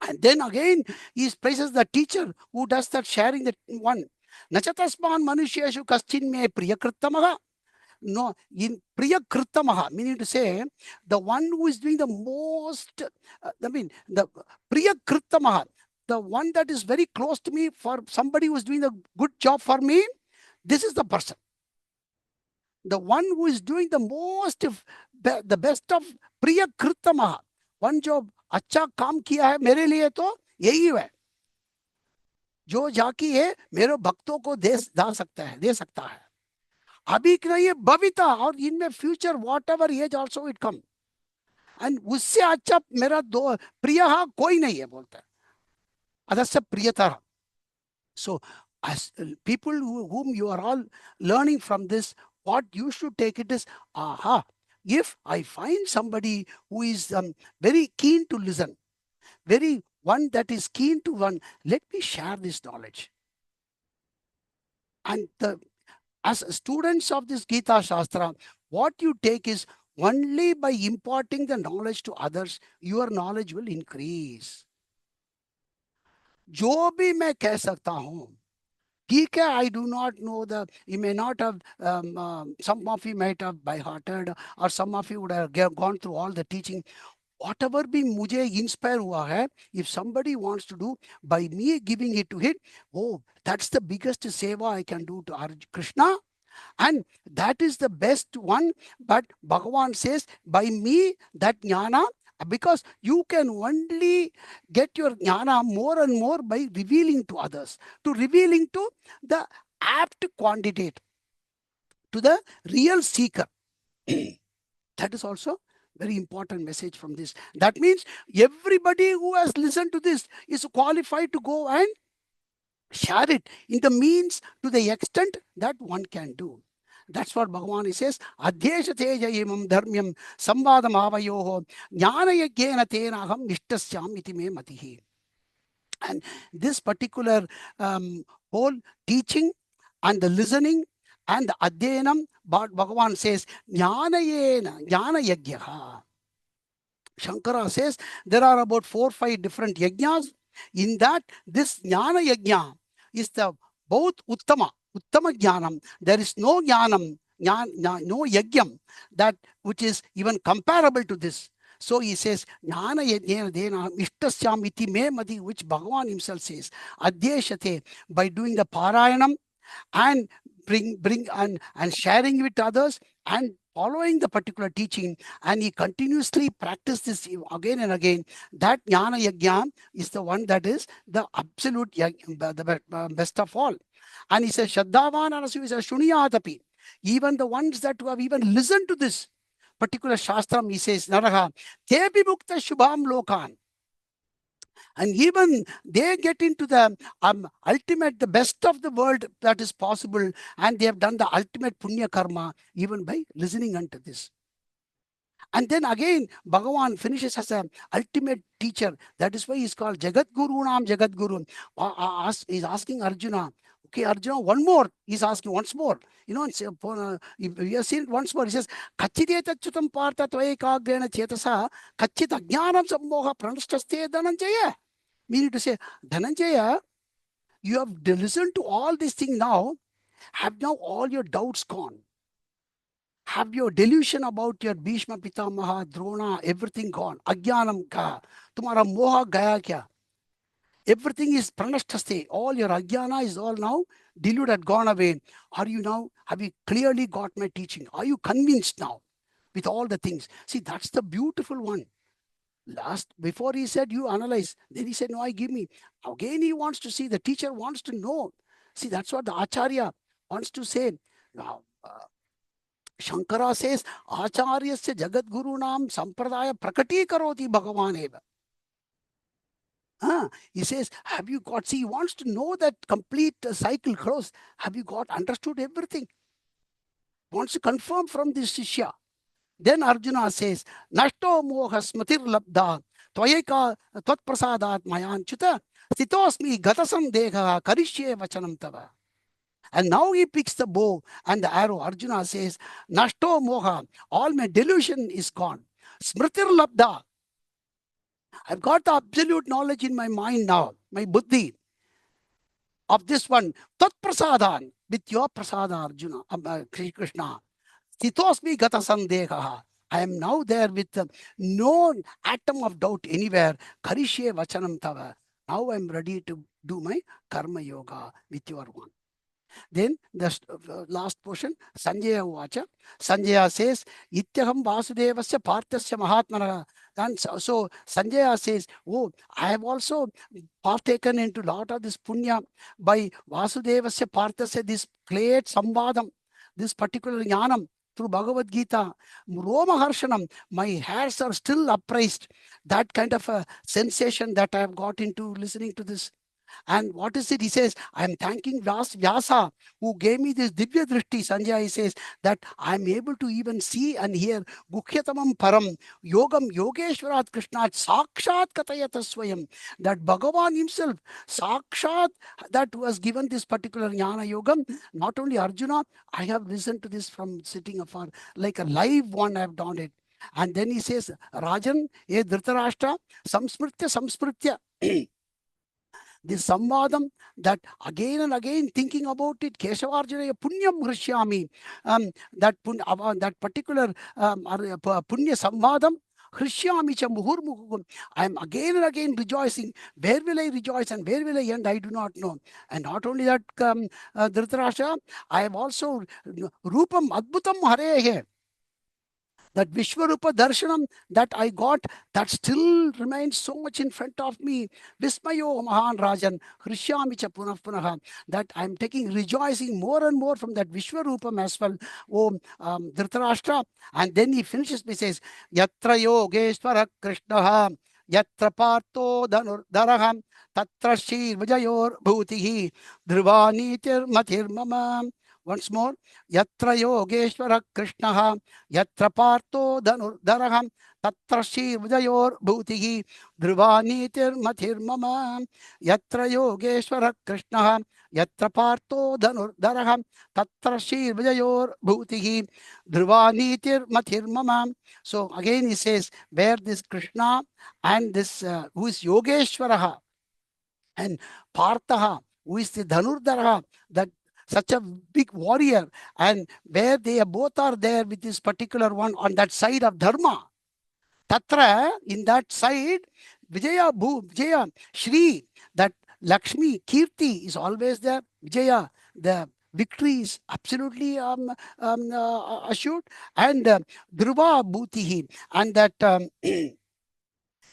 And then again, he praises the teacher who does that sharing that one. Nachatasman manusheshu kaschin me priyakrittamaha. No, in priyakrittamaha, meaning to say, the one who is doing the most, the priyakrittamaha, the one that is very close to me, for somebody who is doing a good job for me, this is the person. The one who is doing the most, the best of priya krittamaha. One job, अच्छा काम किया है मेरे लिए तो यही है. जो जाकी है मेरे भक्तों को दे सकता है, अभी की नहीं है भविता, और इनमें future whatever as also it come, and उससे अच्छा मेरा दो प्रिय कोई नहीं है, बोलता है अदस्य प्रियतर. So, as people whom you are all learning from this, what you should take it is, aha, if I find somebody who is very keen to listen, very one that is keen to one, let me share this knowledge. And as students of this Gita Shastra, what you take is only by imparting the knowledge to others, your knowledge will increase. जो भी मैं कह सकता हूं, ठीक है, I do not know you may not have, some of you might have by hearted, or some of you would have gone through all the teaching. Whatever भी मुझे inspire हुआ है, if somebody wants to do, by me giving it to him, oh, that's the biggest seva I can do to Krishna. And that is the best one. But Bhagavan says, by me, that jnana, because you can only get your jnana more and more by revealing to others, to revealing to the apt candidate, to the real seeker. That is also very important message from this. That means everybody who has listened to this is qualified to go and share it in the means to the extent that one can do. That's what Bhagavan says. Adhyesha teja imam dharmyam samvadam avayoho jnana yagyena tenaham ishtasyam iti me matihi. And this particular whole teaching and the listening and the adhyanam, Bhagavan says, jnana yagyaha. Shankara says there are about 4 or 5 different yajnas. In that, this jnana yajna is the both uttama jnanam. There is no jnanam, no yagyam that which is even comparable to this. So he says, jnana yajnena dena ishtasyam iti me mati, which Bhagavan himself says, adhyeshate, by doing the parayanam and bring and sharing with others and following the particular teaching, and he continuously practiced this again and again. That jnana yajna is the one that is the absolute the best of all. And he says, Shraddhavan anasu is a shunyatapi. Even the ones that who have even listened to this particular shastram, he says, Naraha, tebi mukta shubham lokan. And even they get into the ultimate, the best of the world that is possible, and they have done the ultimate punya karma even by listening unto this. And then again, Bhagavan finishes as an ultimate teacher. That is why he's called Jagat Guru Nam Jagat Guru. He's asking Arjuna, okay, Arjuna, one more. He's asking once more. You know, we have seen it once more. He says, Kachidetachutam Partha Tvaekagrena Chetasa Kachit Ajnanam Sammoha Pranashtaste Dhananjaya. Meaning to say, Dhananjaya, you have listened to all these things now. Have now all your doubts gone? Have your delusion about your Bhishma, Pitamaha, Drona, everything gone? Ajnanam ka, tumhara moha gaya kya? Everything is pranashtaste. All your ajnana is all now deluded, gone away. Are you now, have you clearly got my teaching? Are you convinced now with all the things? See, that's the beautiful one. Before he said, you analyze. Then he said, no, I give me. Again, he wants to see. The teacher wants to know. See, that's what the Acharya wants to say. Now, Shankara says, Acharyasya Jagat Guru Nam Sampradaya Prakati Karoti Bhagavan Eva. He says, have you got, see, he wants to know that complete cycle close. Have you got understood everything? Wants to confirm from this Shishya. Then Arjuna says, Nashto moha smatir labda tvayeka tvat prasadat mayanchuta stitosmi gatasam dekha karishye vachanam tava. And now he picks the bow and the arrow. Arjuna says, Nashto moha, all my delusion is gone. Smritir labda, I've got the absolute knowledge in my mind now, my buddhi of this one. Tat prasadan, with your prasada, Arjuna, Krishna. Stitosmi gata sandeha. I am now there with no atom of doubt anywhere. Karishye vachanam tava. Now I am ready to do my karma yoga with your one. Then the last portion, Sanjaya Vacha. Sanjaya says, Ityaham Vasudevasya Parthasya Mahatmana. And so Sanjaya says, oh, I have also partaken into lot of this punya by Vasudevasya Parthasya, this great samvadam, this particular jnanam through Bhagavad Gita. Roma Harshanam, my hairs are still upraised. That kind of a sensation that I have got into listening to this. And what is it? He says, I am thanking Vyasa who gave me this Divya Drishti. Sanjay says that I am able to even see and hear Gukhyatamam Param, Yogam Yogeshwarat Krishnat Sakshat Katayata Swayam. That Bhagavan himself, Sakshat, that was given this particular Jnana Yogam. Not only Arjuna, I have listened to this from sitting afar, like a live one I have done it. And then he says, Rajan, ye Dhritarashtra, Samsmritya, Samsmritya. This samvadam, that again and again thinking about it, Keshavarjunaya punyam hrishyami, that particular punya samvadam, hrishyami cha muhurmuhum. I am again and again rejoicing. Where will I rejoice and where will I end? I do not know. And not only that, Dhritarashtra, I have also rupam adbhutam harehe, that Vishwarupa Darshanam that I got, that still remains so much in front of me. Vismayo Mahan Rajan, Hrishyamicha Punah Punaha, that I'm taking rejoicing more and more from that Vishwarupam as well. Oh, Dhritarashtra. And then he finishes, he says, Yatra Yogeshwara Krishnaha, Yatra Partho Daraham, Tatra Shri Vijayor Bhutihi, Dhruvanitir Matir Mama. Once more, Yatra Yogeshwara Krishnaha, Yatra Partho Dhanurdaraham, Tatra Shri Vijayor Bhutihi, Dhruvanitir Mathir Mama, Yatra Yogeshwara Krishnaha, Yatra Partho Dhanurdaraham, Tatra Shri Vijayor Bhutihi, Dhruvanitir Mathir Mama. So again he says, where this Krishna and this who is Yogeshwaraha and Parthaha, who is the Dhanurdaraha, that such a big warrior, and where they both are there with this particular one on that side of Dharma. Tatra, in that side, Vijaya, Shri, that Lakshmi, Kirti is always there. Vijaya, the victory is absolutely assured. And Dhruva Bhutihi, and that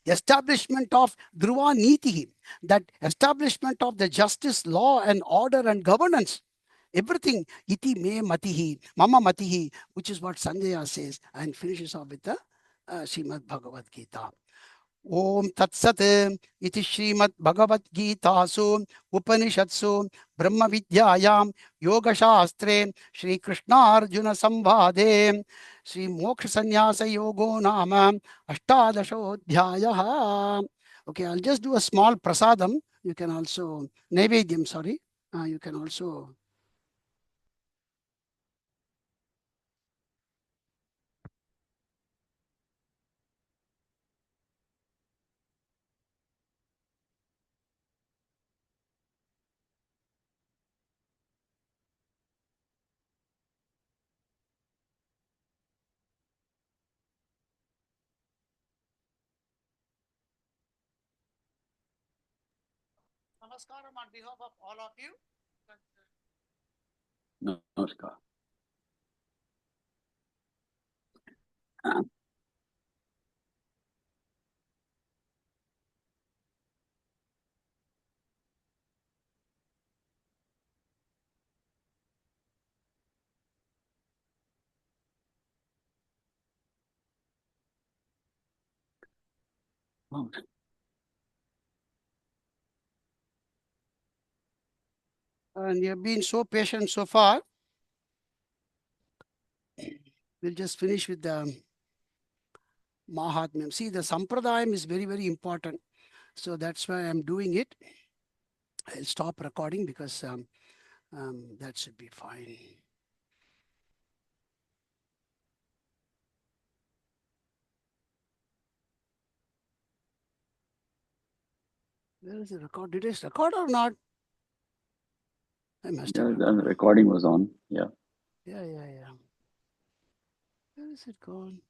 establishment of Dhruva Nitihi, that establishment of the justice, law, and order and governance. Everything, iti me matihi, mama matihi, which is what Sanjaya says, and finishes off with the Srimad Bhagavad Gita. Om Tat Sat iti Srimad Bhagavad Gitasu Upanishatsu Brahma Vidyayam Yoga Shastre Shri Krishna Arjuna Samvade Shri Moksha Sannyasa Yogo Nama Ashtadashodhyayaha. Okay, I'll just do a small prasadam. You can also, Nevedyam, sorry. You can also. Namaskaram on behalf of all of you. Namaskar. And you've been so patient so far. We'll just finish with the Mahatmyam. See, the Sampradayam is very, very important. So that's why I'm doing it. I'll stop recording because that should be fine. Where is the record? Did it record or not? I must have. The recording was on. Yeah. Yeah. Where is it gone?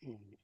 Mm.